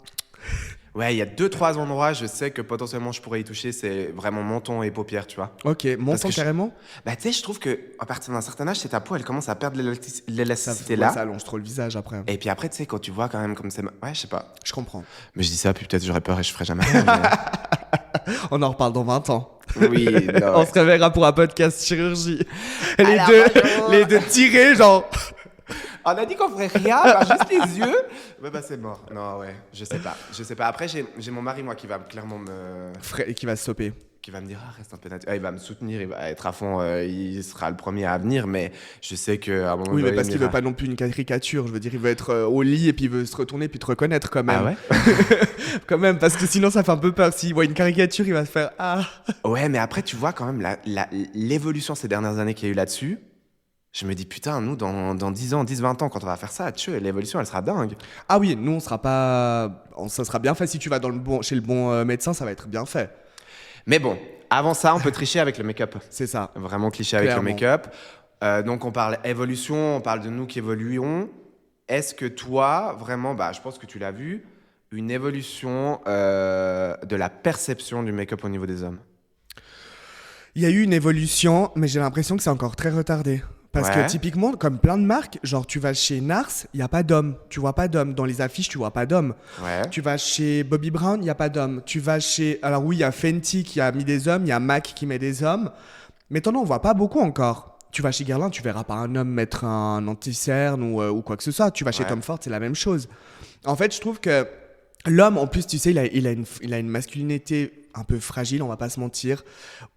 Ouais, il y a 2-3 endroits, je sais que potentiellement je pourrais y toucher, c'est vraiment menton et paupières, tu vois. Ok, montant que je- carrément. Bah, tu sais, je trouve que à partir d'un certain âge, c'est ta peau, elle commence à perdre Ça, l'élasticité ouais, là. ça allonge trop le visage après. Et puis après, tu sais, quand tu vois quand même comme c'est. Ouais, je sais pas. Je comprends. Mais je dis ça, puis peut-être j'aurais peur et je ferai jamais rien. On en reparle dans 20 ans. Oui, non, On ouais. se réveillera pour un podcast chirurgie. Alors, bonjour. Les deux tirés, genre... On a dit qu'on ferait rien, alors juste les yeux. Bah, c'est mort. Non, ouais, je sais pas. Je sais pas. Après, j'ai mon mari, moi, qui va clairement Et qui va se stopper. qui va me dire, ah, reste un peu naturel. Ah, il va me soutenir, il va être à fond, il sera le premier à venir, mais je sais qu'à un moment Oui, mais donné, parce il qu'il me veut pas non plus une caricature. Je veux dire, il veut être au lit et puis il veut se retourner puis te reconnaître quand même. Ah ouais? Quand même, parce que sinon ça fait un peu peur. S'il voit une caricature, il va se faire ah. Ouais, mais après, tu vois quand même l'évolution ces dernières années qu'il y a eu là-dessus. Je me dis, putain, nous, dans 10 ans, 10, 20 ans, quand on va faire ça, l'évolution, elle sera dingue. Ah oui, nous on sera pas. Ça sera bien fait. Si tu vas chez le bon médecin, ça va être bien fait. Mais bon, avant ça, on peut tricher avec le make-up. C'est ça. Vraiment cliché avec Clairement. le make-up. Donc, on parle évolution, on parle de nous qui évoluons. Est-ce que toi, vraiment, bah, je pense que tu l'as vu, une évolution de la perception du make-up au niveau des hommes? Il y a eu une évolution, mais j'ai l'impression que c'est encore très retardé. Parce que Ouais. typiquement, comme plein de marques, genre tu vas chez Nars, il n'y a pas d'hommes. Tu vois pas d'hommes. Dans les affiches, tu vois pas d'hommes. Ouais. Tu vas chez Bobbi Brown, il n'y a pas d'hommes. Tu vas chez... Alors oui, il y a Fenty qui a mis des hommes, il y a MAC qui met des hommes. Mais t'en on voit pas beaucoup encore. Tu vas chez Guerlain, tu verras pas un homme mettre un anti-cerne ou quoi que ce soit. Tu vas chez Ouais. Tom Ford, c'est la même chose. En fait, je trouve que l'homme, en plus, tu sais, il a une masculinité un peu fragile, on va pas se mentir.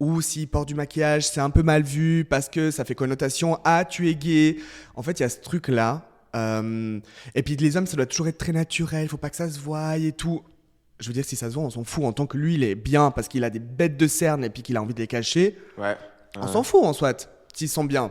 Ou s'il porte du maquillage, c'est un peu mal vu parce que ça fait connotation ah, tu es gay. En fait, il y a ce truc-là. Et puis les hommes, ça doit toujours être très naturel, faut pas que ça se voie et tout. Je veux dire, si ça se voit, on s'en fout. En tant que lui, il est bien parce qu'il a des bêtes de cernes et puis qu'il a envie de les cacher, Ouais. on s'en fout en soit, s'ils sont bien.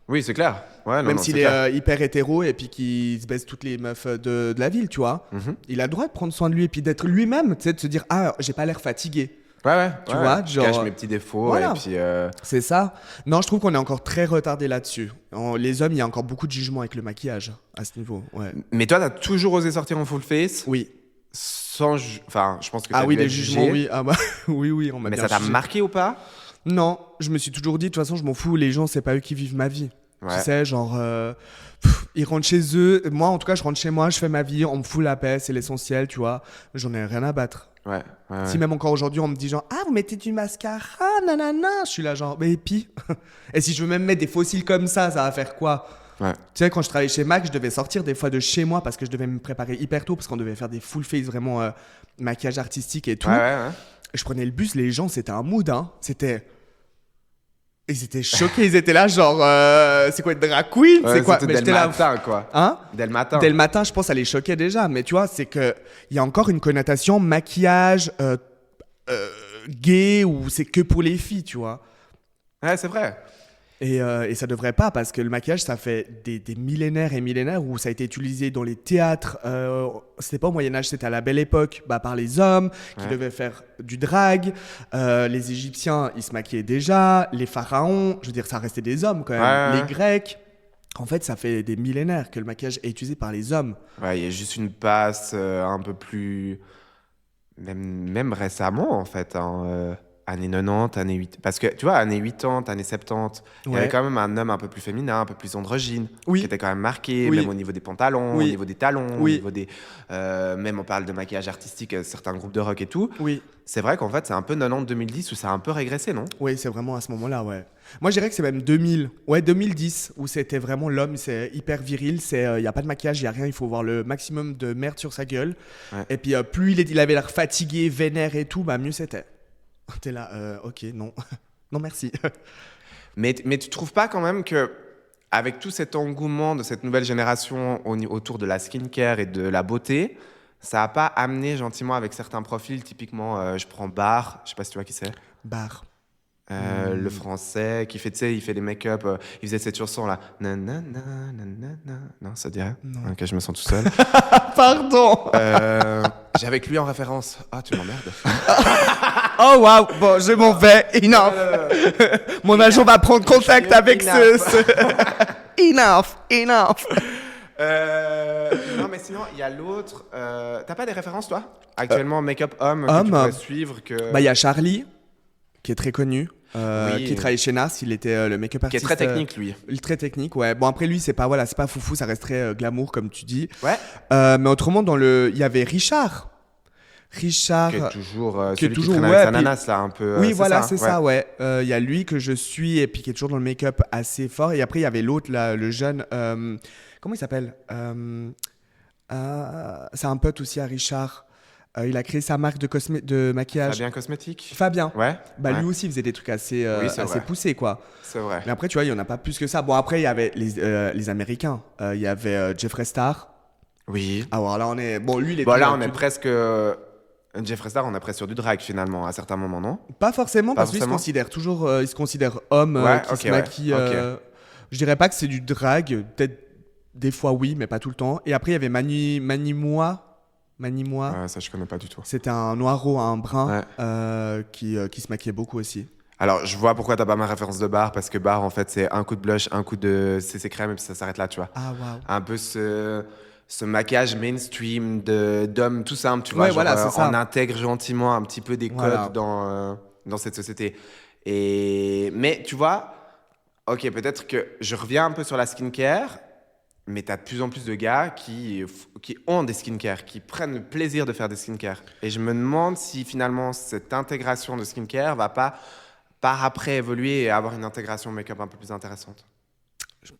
Oui, c'est clair. Ouais, non, Même non, s'il c'est est clair. hyper hétéro et puis qu'il se baise toutes les meufs de la ville, tu vois. Mhm. Il a le droit de prendre soin de lui et puis d'être lui-même, tu sais, de se dire ah, j'ai pas l'air fatigué. Ouais, ouais. Tu ouais, vois, ouais. Je genre- cache mes petits défauts Voilà. et puis. C'est ça. Non, je trouve qu'on est encore très retardé là-dessus. Les hommes, il y a encore beaucoup de jugement avec le maquillage à ce niveau. Ouais. Mais toi, t'as toujours osé sortir en full face Oui. sans. Enfin, je pense que Ah t'as oui, dû des être jugements, jugé. oui. Ah bah, oui, oui, on m'a Mais bien ça t'a jugé. marqué ou pas? Non, je me suis toujours dit, de toute façon, je m'en fous, les gens, c'est pas eux qui vivent ma vie. Ouais. Tu sais, genre, ils rentrent chez eux. Moi, en tout cas, je rentre chez moi, je fais ma vie, on me fout la paix, c'est l'essentiel, tu vois. J'en ai rien à battre. Ouais. Ouais. Si même encore aujourd'hui, on me dit genre, ah, vous mettez du mascara, nanana, je suis là, genre, mais et puis Et si je veux même mettre des fossiles comme ça va faire quoi? Ouais. Tu sais, quand je travaillais chez Mac, je devais sortir des fois de chez moi parce que je devais me préparer hyper tôt parce qu'on devait faire des full face, vraiment maquillage artistique et tout. Ouais, ouais, ouais. Je prenais le bus, les gens, c'était un mood, hein. Ils étaient choqués, ils étaient là, genre, c'est quoi, drag queen? Ouais, C'est quoi? c'était Mais dès j'étais le là, matin, quoi. hein? Dès le matin. Dès le matin, je pense, ça les choquait déjà. Mais tu vois, c'est qu'il y a encore une connotation maquillage gay ou c'est que pour les filles, tu vois. Ouais, c'est vrai. Et ça devrait pas parce que le maquillage, ça fait des millénaires et millénaires où ça a été utilisé dans les théâtres. C'était pas au Moyen-Âge, c'était à la Belle Époque, par les hommes qui Ouais. devaient faire du drag. Les Égyptiens, ils se maquillaient déjà. Les pharaons, je veux dire, ça restait des hommes quand même. Ouais, ouais. Les Grecs. En fait, ça fait des millénaires que le maquillage est utilisé par les hommes. Ouais, il y a juste une passe un peu plus. Même récemment, en fait. Années 90, années 8. Parce que, tu vois, années 80, années 70, il y Ouais. avait quand même un homme un peu plus féminin, un peu plus androgyne, Oui. qui était quand même marqué, Oui. même au niveau des pantalons, Oui. au niveau des talons, au Oui. niveau des. Même on parle de maquillage artistique, certains groupes de rock et tout. Oui. C'est vrai qu'en fait, c'est un peu 90-2010 où ça a un peu régressé, non? Oui, c'est vraiment à ce moment-là, ouais. Moi, je dirais que c'est même 2000, ouais, 2010, où c'était vraiment l'homme, c'est hyper viril, il n'y a pas de maquillage, il n'y a rien, il faut voir le maximum de merde sur sa gueule. Ouais. Et puis, plus il avait l'air fatigué, vénère et tout, mieux c'était. T'es là, ok, non. Non, merci. Mais tu trouves pas quand même que, avec tout cet engouement de cette nouvelle génération autour de la skincare et de la beauté, ça a pas amené gentiment avec certains profils, typiquement, je prends Bar, je sais pas si tu vois qui c'est. Barre. Le français qui fait, tu sais, il fait les make-up, il faisait cette chanson là. Nanana, nanana. Non, ça dirait. Non. Ok, je me sens tout seul. Pardon. J'ai avec lui en référence. Ah, tu m'emmerdes. Oh, waouh, bon, je m'en vais, enough. Mon agent va prendre contact avec enough, enough. Non, mais sinon, il y a l'autre. T'as pas des références, toi? Actuellement, make-up homme, que homme, tu pourrais suivre que... Il y a Charlie, qui est très connu, Oui. qui travaille chez Nars, il était le make-up qui est artiste. très technique, lui. Très technique, ouais. Bon, après lui, c'est pas foufou, ça reste très glamour, comme tu dis. Ouais. Mais autrement, il y avait Richard. Richard. Qui est toujours qui est celui toujours, qui traîne ouais, avec puis- Ananas, là, un peu. Oui, c'est voilà, ça, c'est ça, ouais. Il y a lui que je suis et puis qui est toujours dans le make-up assez fort. Et après, il y avait l'autre, là, le jeune. Comment il s'appelle c'est un pote aussi à Richard. Il a créé sa marque de maquillage. Fabien Cosmétique. Fabien. Ouais. Bah, ouais. lui aussi, il faisait des trucs assez, Oui, c'est assez vrai. poussés, quoi. C'est vrai. Mais après, tu vois, il n'y en a pas plus que ça. Bon, après, il y avait les Américains. Il y avait Jeffree Star. Oui. Alors là, on est. Bon, lui, il est. Bon, là, tout- on est tout- presque. Jeffree Star, on est presque sur du drag, finalement, à certains moments, non? Pas forcément, Pas parce qu'il se forcément. considère toujours. Il se considère homme Ouais, qui ok, se ouais. maquille. Ok. Je dirais pas que c'est du drag. Peut-être des fois, oui, mais pas tout le temps. Et après, il y avait Manimois. Ça, je connais pas du tout. C'était un noiro, un brun, Ouais. qui se maquillait beaucoup aussi. Alors, je vois pourquoi t'as pas ma référence de Bar, parce que Bar, en fait, c'est un coup de blush, un coup de CC crème, et puis ça s'arrête là, tu vois. Ah, waouh. Un peu ce maquillage mainstream d'hommes tout simple, tu vois. Ouais, voilà, c'est ça. On intègre gentiment un petit peu des codes Voilà. dans cette société. Mais tu vois, ok, peut-être que je reviens un peu sur la skincare, mais tu as de plus en plus de gars qui ont des skincare, qui prennent le plaisir de faire des skincare. Et je me demande si finalement cette intégration de skincare va pas par après évoluer et avoir une intégration make-up un peu plus intéressante.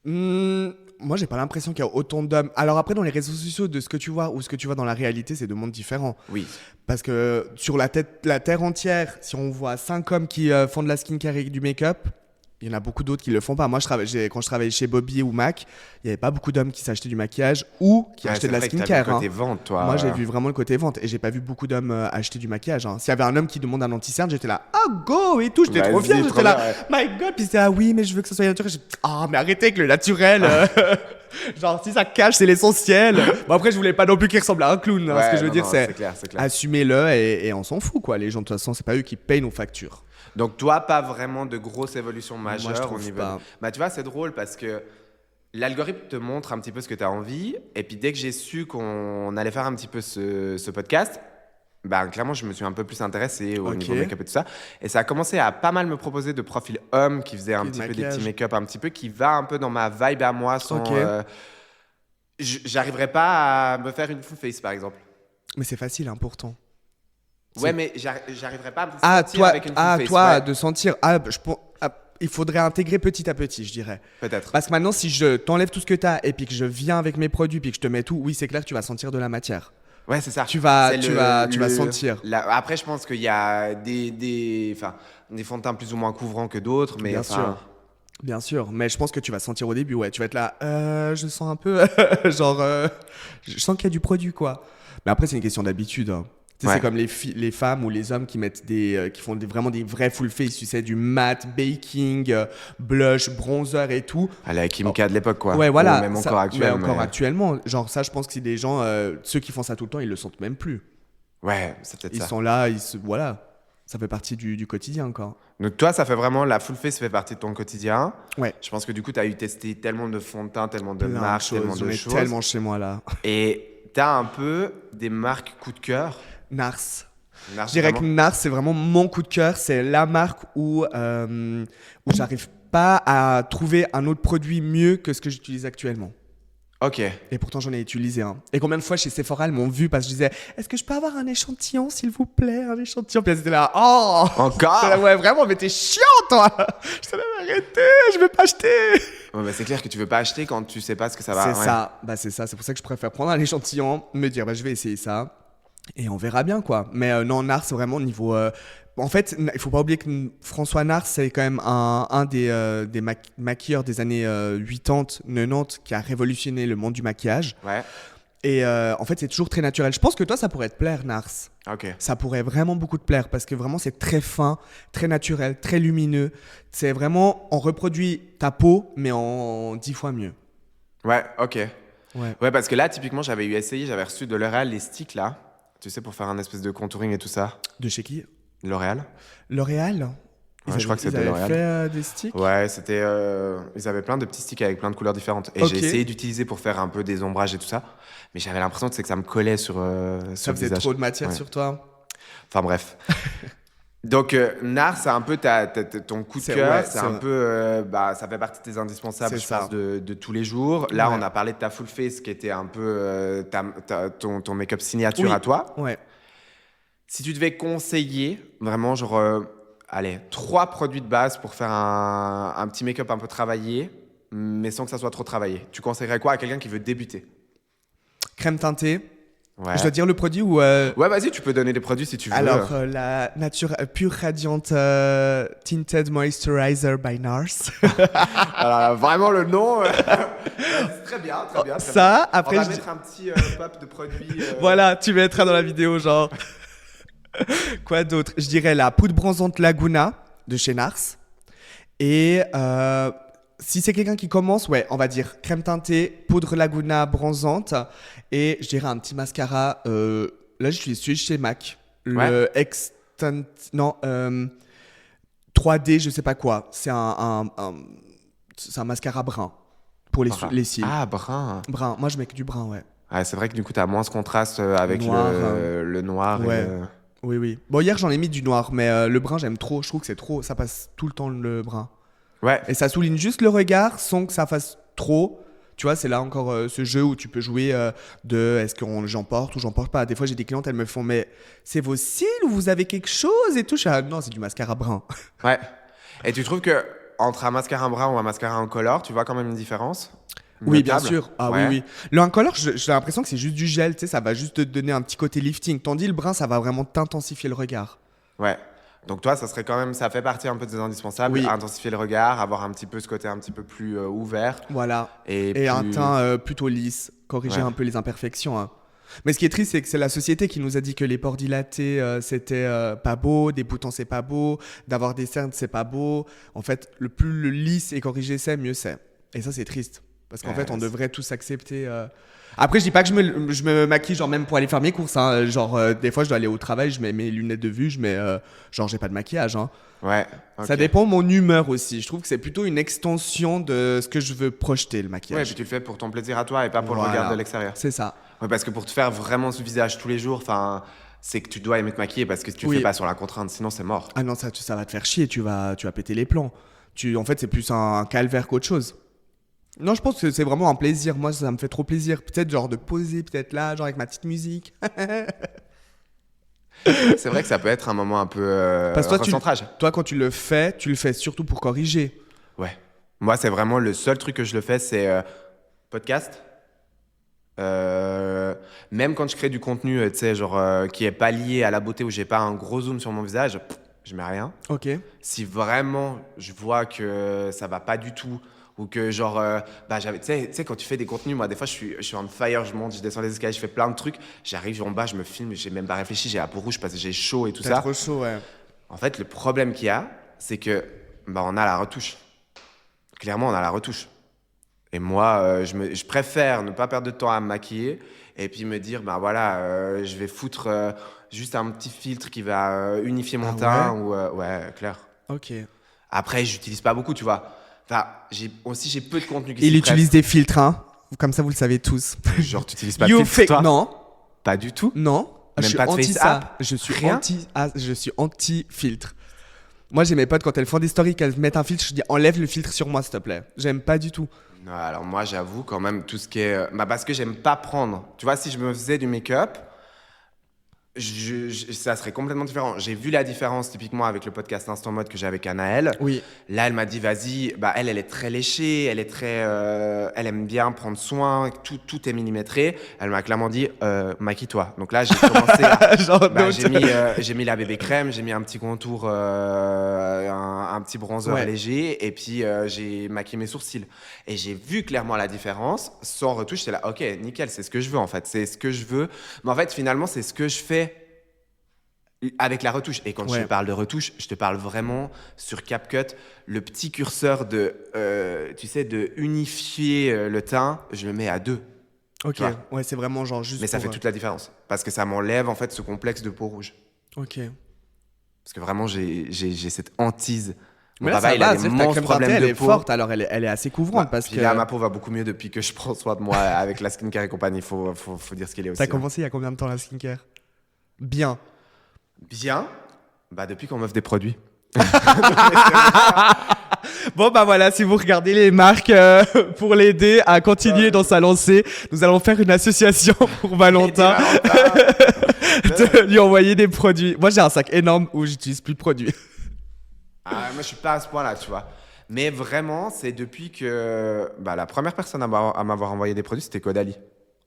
Moi, j'ai pas l'impression qu'il y a autant d'hommes. Alors après, dans les réseaux sociaux, de ce que tu vois ou ce que tu vois dans la réalité, c'est deux mondes différents. Oui. Parce que sur la terre entière, si on voit 5 hommes qui font de la skincare et du make-up, il y en a beaucoup d'autres qui le font pas. Moi, quand je travaillais chez Bobby ou Mac, il n'y avait pas beaucoup d'hommes qui s'achetaient du maquillage ou qui achetaient de la skincare. C'est vrai que t'as vu le côté vente, toi. Moi, j'ai vu vraiment le côté vente et j'ai pas vu beaucoup d'hommes acheter du maquillage. S'il y avait un homme qui demande un anti-cerne, j'étais là, oh go et tout, j'étais trop fier. J'étais là, my god. Puis c'était là, oui, mais je veux que ça soit naturel. Ah, mais arrêtez avec le naturel. Genre, si ça cache, c'est l'essentiel. Bon, après, je voulais pas non plus qu'il ressemble à un clown. Ce que je veux dire, c'est clair. assumez-le et on s'en fout, quoi. Les gens, de toute façon, c'est pas eux qui payent nos factures. Donc, toi, pas vraiment de grosses évolutions majeures. Moi, je trouve pas. Bah, tu vois, c'est drôle parce que l'algorithme te montre un petit peu ce que tu as envie. Et puis, dès que j'ai su qu'on allait faire un petit peu ce podcast, bah, clairement, je me suis un peu plus intéressé au niveau make-up et tout ça. Et ça a commencé à pas mal me proposer de profils hommes qui faisaient un petit peu des petits make-up, un petit peu qui va un peu dans ma vibe à moi sans. J'arriverais pas à me faire une full face, par exemple. Mais c'est facile, pourtant. Ouais, mais j'arriverais pas à me sentir avec une full face. Toi, de sentir. Il faudrait intégrer petit à petit, je dirais. Peut-être. Parce que maintenant, si je t'enlève tout ce que tu as et puis que je viens avec mes produits puis que je te mets tout, oui, c'est clair que tu vas sentir de la matière. Ouais, c'est ça. Tu vas sentir. Après, je pense qu'il y a des fonds de teint plus ou moins couvrants que d'autres. Mais Bien sûr, mais je pense que tu vas sentir au début, ouais. Tu vas être là, je sens un peu, genre, je sens qu'il y a du produit, quoi. Mais après, c'est une question d'habitude. C'est comme les femmes ou les hommes qui mettent qui font vraiment des vrais full face, tu sais, du matte, baking, blush, bronzer et tout. La Kim K de l'époque, quoi. Ouais, voilà. Ou même encore actuellement. Genre, ça, je pense que c'est des gens, ceux qui font ça tout le temps, ils le sentent même plus. Ouais, c'est peut-être ça. Ils sont là, voilà. Ça fait partie du quotidien encore. Donc toi, ça fait vraiment, la full face fait partie de ton quotidien. Ouais. Je pense que du coup, tu as eu testé tellement de fonds de teint, tellement de marques, tellement de choses. Tellement chez moi là. Et tu as un peu des marques coup de cœur. Nars. Je dirais que Nars, c'est vraiment mon coup de cœur. C'est la marque où j'arrive pas à trouver un autre produit mieux que ce que j'utilise actuellement. Ok. Et pourtant, j'en ai utilisé un. Et combien de fois chez Sephora, elles m'ont vu parce que je disais, est-ce que je peux avoir un échantillon, s'il vous plaît, un échantillon. Puis elles étaient là, oh encore là, ouais, vraiment, mais t'es chiant, toi. Je t'en avais arrêté, je vais pas acheter. Ouais, bah c'est clair que tu veux pas acheter quand tu sais pas ce que ça va. C'est ça. Bah c'est ça. C'est pour ça que je préfère prendre un échantillon, me dire, je vais essayer ça. Et on verra bien, quoi. Mais non, Nars, c'est vraiment au niveau. En fait, il faut pas oublier que François Nars, c'est quand même un des maquilleurs des années 80, 90 qui a révolutionné le monde du maquillage. Ouais. Et en fait, c'est toujours très naturel. Je pense que toi, ça pourrait te plaire, Nars. Ok. Ça pourrait vraiment beaucoup te plaire parce que vraiment, c'est très fin, très naturel, très lumineux. C'est vraiment, on reproduit ta peau, mais en 10 fois mieux. Ouais, ok. Ouais, parce que là, typiquement, j'avais reçu de L'Oréal les sticks, là. Tu sais, pour faire un espèce de contouring et tout ça. De chez qui ? L'Oréal. L'Oréal ? Je crois que c'était L'Oréal. Ils avaient fait des sticks ? Ouais, c'était. Ils avaient plein de petits sticks avec plein de couleurs différentes. Et j'ai essayé d'utiliser pour faire un peu des ombrages et tout ça. Mais j'avais l'impression que ça me collait sur le visage. Ça faisait trop de matière sur toi. Enfin bref. Donc Nars, c'est un peu ton coup de cœur. Ouais, c'est un peu. Ça fait partie de tes indispensables, je pense, de tous les jours. Là, on a parlé de ta full face qui était un peu ton make-up signature à toi. Ouais. Si tu devais conseiller vraiment, genre. 3 produits de base pour faire un petit make-up un peu travaillé, mais sans que ça soit trop travaillé. Tu conseillerais quoi à quelqu'un qui veut débuter ? Crème teintée. Ouais. Je dois dire le produit ou Ouais, vas-y, tu peux donner des produits si tu veux. Alors, la Nature Pure Radiant Tinted Moisturizer by Nars. Alors, vraiment le nom. Très bien. Ça, après, on va mettre un petit pop de produits. Voilà, tu mettras dans la vidéo, genre. Quoi d'autre ? Je dirais la poudre bronzante Laguna de chez Nars. Et si c'est quelqu'un qui commence, ouais, on va dire crème teintée, poudre Laguna bronzante. Et je dirais un petit mascara. Là, j'utilise celui chez MAC. Le Extant. Non, 3D, je sais pas quoi. C'est un mascara brun pour les cils. Ah, brun. Brun. Moi, je mets que du brun, ouais. Ouais, c'est vrai que du coup, tu as moins ce contraste avec le noir. Ouais. Oui, oui. Bon, hier, j'en ai mis du noir, mais le brun, j'aime trop. Je trouve que c'est trop. Ça passe tout le temps le brun. Ouais. Et ça souligne juste le regard sans que ça fasse trop. Tu vois, c'est là encore ce jeu où tu peux jouer de est-ce que j'en porte ou j'en porte pas. Des fois, j'ai des clientes, elles me font, mais c'est vos cils ou vous avez quelque chose et tout. Je dis, ah, non, c'est du mascara brun. Ouais. Et tu trouves que entre un mascara brun ou un mascara incolore, tu vois quand même une différence? Oui, bien Notable? sûr. Ah Ouais. oui, oui. Le incolore, j'ai l'impression que c'est juste du gel. Tu sais, ça va juste te donner un petit côté lifting. Tandis le brun, ça va vraiment t'intensifier le regard. Ouais. Donc toi, ça serait quand même, ça fait partie un peu des indispensables, Oui. intensifier le regard, avoir un petit peu ce côté un petit peu plus ouvert Voilà. et Et un plus... teint plutôt lisse. Corriger Ouais. un peu les imperfections, hein. Mais ce qui est triste, c'est que c'est la société qui nous a dit que les pores dilatés, c'était pas beau, des boutons, c'est pas beau, d'avoir des cernes, c'est pas beau. En fait, le plus le lisse et corrigé c'est, mieux c'est. Et ça, c'est triste. Parce qu'en Ouais, fait, on c'est- devrait tous accepter. Après, je dis pas que je me maquille, genre même pour aller faire mes courses, hein. Genre, des fois, je dois aller au travail, je mets mes lunettes de vue, je mets. Genre, j'ai pas de maquillage, hein. Ouais. Ça ok. dépend de mon humeur aussi. Je trouve que c'est plutôt une extension de ce que je veux projeter, le Ouais, maquillage. puis tu le fais pour ton plaisir à toi et pas pour le Voilà. regard de l'extérieur. C'est ça. Ouais, parce que pour te faire vraiment ce visage tous les jours, enfin, c'est que tu dois aimer te maquiller parce que tu le Oui. fais pas sur la contrainte, sinon c'est mort. Ah non, ça va te faire chier, tu vas péter les plombs. En fait, c'est plus un calvaire qu'autre chose. Non, je pense que c'est vraiment un plaisir. Moi, ça me fait trop plaisir. Peut-être genre de poser, peut-être là, genre avec ma petite musique. C'est vrai que ça peut être un moment un peu Parce que toi, recentrage. toi, quand tu le fais surtout pour corriger. Ouais. Moi, c'est vraiment le seul truc que je le fais, c'est podcast. Même quand je crée du contenu, tu sais, genre qui est pas lié à la beauté, où j'ai pas un gros zoom sur mon visage, je mets rien. Ok. Si vraiment je vois que ça va pas du tout, ou que genre, bah tu sais, quand tu fais des contenus, moi des fois je suis on fire, je monte, je descends les escaliers, je fais plein de trucs, j'arrive en bas, je me filme, j'ai même pas réfléchi, j'ai la peau rouge parce que j'ai chaud et tout T'as ça. trop chaud, ouais. En fait, le problème qu'il y a, c'est que bah on a la retouche. Clairement, on a la retouche. Et moi, je préfère ne pas perdre de temps à me maquiller et puis me dire, bah voilà, je vais foutre juste un petit filtre qui va unifier mon Ah teint. Ou, ouais, clair. Ok. Après, j'utilise pas beaucoup, tu vois. Enfin, j'ai peu de contenu qui Il s'y utilise des filtres, hein. Comme ça, vous le savez tous. prête. Genre, tu utilises pas de You filtre, fake. toi? Non. Pas du tout. Non. Même je suis pas de anti face ça. app? Je suis Rien? je suis anti filtre. Moi, j'ai mes potes quand elles font des stories, qu'elles mettent un filtre, je dis enlève le filtre sur moi, s'il te plaît. J'aime pas du tout. Non, alors moi, j'avoue quand même tout ce qui est... bah, parce que j'aime pas prendre. Tu vois, si je me faisais du make-up, ça serait complètement différent. J'ai vu la différence typiquement avec le podcast Instant Mode que j'ai avec Anaëlle. Oui. Là, elle m'a dit, vas-y, bah, elle est très léchée, elle est très, elle aime bien prendre soin, tout est millimétré. Elle m'a clairement dit, maquille-toi. Donc là, j'ai commencé à, Genre, bah, donc- j'ai mis la bébé crème, j'ai mis un petit contour, un petit bronzer Ouais. léger, et puis j'ai maquillé mes sourcils. Et j'ai vu clairement la différence. Sans retouche, c'est là, ok, nickel, c'est ce que je veux en fait, c'est ce que je veux. Mais en fait, finalement, c'est ce que je fais avec la retouche. Et quand je Ouais. te parle de retouche, je te parle vraiment sur CapCut, le petit curseur de, tu sais, de unifier le teint, je le mets à 2. Ok. tu vois. Ouais, c'est vraiment genre juste. Mais ça pour, fait toute la différence. Parce que ça m'enlève en fait ce complexe de peau rouge. Ok. Parce que vraiment, j'ai cette hantise. Mon Mais là, papa, ça il va, a des c'est-à-dire que ta monstres crème teintée, problèmes elle de est peau. forte, alors elle est assez couvrante Ouais, parce puis que. là, ma peau va beaucoup mieux depuis que je prends soin de moi avec la skincare et compagnie. Faut dire ce qu'il est aussi. T'as hein. commencé il y a combien de temps la skincare? Bien. Bien. Bah, depuis qu'on m'offre des produits. Bon bah voilà, si vous regardez les marques pour l'aider à continuer dans sa lancée, nous allons faire une association pour Valentin de lui envoyer des produits. Moi j'ai un sac énorme où j'utilise plus de produits. Ah, moi, je suis pas à ce point-là, tu vois. Mais vraiment, c'est depuis que bah, la première personne à m'avoir envoyé des produits, c'était Caudalie.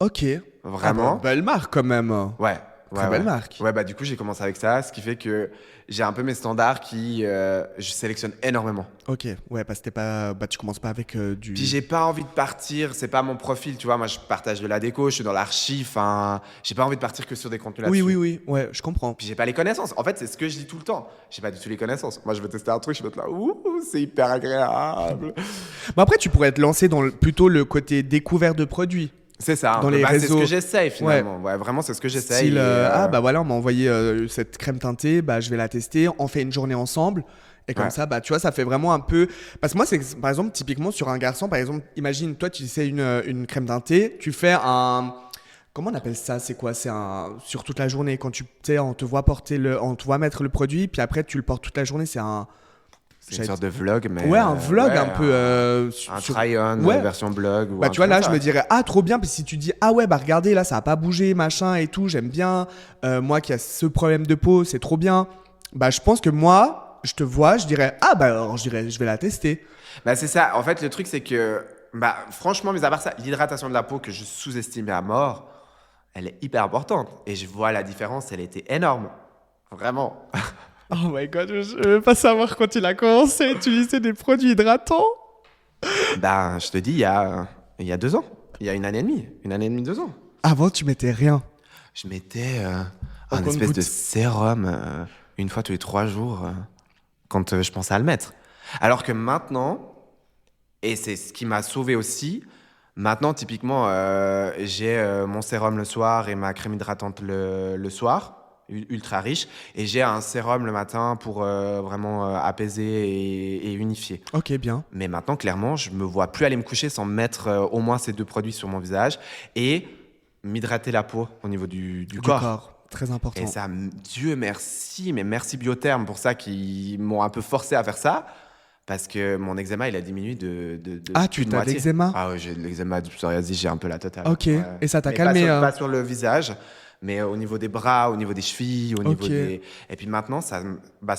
Ok. Vraiment. Ah bah, belle marque quand même. Ouais. Très belle marque. Ouais, bah du coup, j'ai commencé avec ça, ce qui fait que j'ai un peu mes standards qui je sélectionne énormément. Ok. Ouais, parce que tu commences pas avec du. Puis j'ai pas envie de partir, c'est pas mon profil, tu vois. Moi, je partage de la déco, je suis dans l'archi, enfin, j'ai pas envie de partir que sur des contenus là-dessus. Oui. Ouais, je comprends. Puis j'ai pas les connaissances. En fait, c'est ce que je dis tout le temps. J'ai pas du tout les connaissances. Moi, je veux tester un truc, je vais être là, ouh, c'est hyper agréable. Mais après, tu pourrais te lancer dans plutôt le côté découvert de produits. C'est ça. Dans un peu. les Bah, c'est ce réseaux. que j'essaye finalement. Ouais, vraiment, c'est ce que j'essaye. Style, et, ah bah voilà, on m'a envoyé cette crème teintée, bah je vais la tester, on fait une journée ensemble. Et comme Ouais. ça, bah tu vois, ça fait vraiment un peu. Parce que moi, c'est par exemple, typiquement sur un garçon, par exemple, imagine, toi, tu sais une crème teintée, tu fais Comment on appelle ça? C'est quoi? C'est sur toute la journée. Quand tu sais, on te voit on te voit mettre le produit, puis après tu le portes toute la journée. C'est un. C'est une sorte de vlog, mais. Ouais, un vlog ouais, un peu. Un try-on, Ouais. version blog. Ou Bah un tu vois, truc là, comme je ça. me dirais, ah, trop bien. Puis si tu dis, ah ouais, bah regardez, là, ça a pas bougé, machin et tout, j'aime bien. Moi qui a ce problème de peau, c'est trop bien. Bah je pense que moi, je te vois, je dirais, ah bah alors, je vais la tester. Bah, c'est ça. En fait, le truc, c'est que, bah, franchement, mis à part ça, l'hydratation de la peau que je sous-estimais à mort, elle est hyper importante. Et je vois la différence, elle était énorme. Vraiment. Oh my god, je veux pas savoir quand il a commencé à utiliser des produits hydratants. Ben, je te dis, il y a 2 ans. Il y a 1 année et demie. 1 année et demie, 2 ans. Avant, tu mettais rien. Je mettais Au un espèce compte-gouttes. de sérum une fois tous les 3 jours quand je pensais à le mettre. Alors que maintenant, et c'est ce qui m'a sauvé aussi, maintenant, typiquement, j'ai mon sérum le soir et ma crème hydratante le soir, ultra riche, et j'ai un sérum le matin pour vraiment apaiser et unifier. Ok, bien. Mais maintenant, clairement, je me vois plus aller me coucher sans mettre au moins ces 2 produits sur mon visage et m'hydrater la peau au niveau du corps. Très important. Et ça, Dieu merci, mais merci Biotherm pour ça qui m'ont un peu forcé à faire ça. Parce que mon eczéma, il a diminué de Ah, plus tu de as de moitié. l'eczéma? Ah ouais, j'ai de l'eczéma, du psoriasis, j'ai un peu la totale. Ok. Ouais. Et ça t'a Mais calmé, pas sur le visage, mais au niveau des bras, au niveau des chevilles, au niveau Ok. des... Et puis maintenant, ça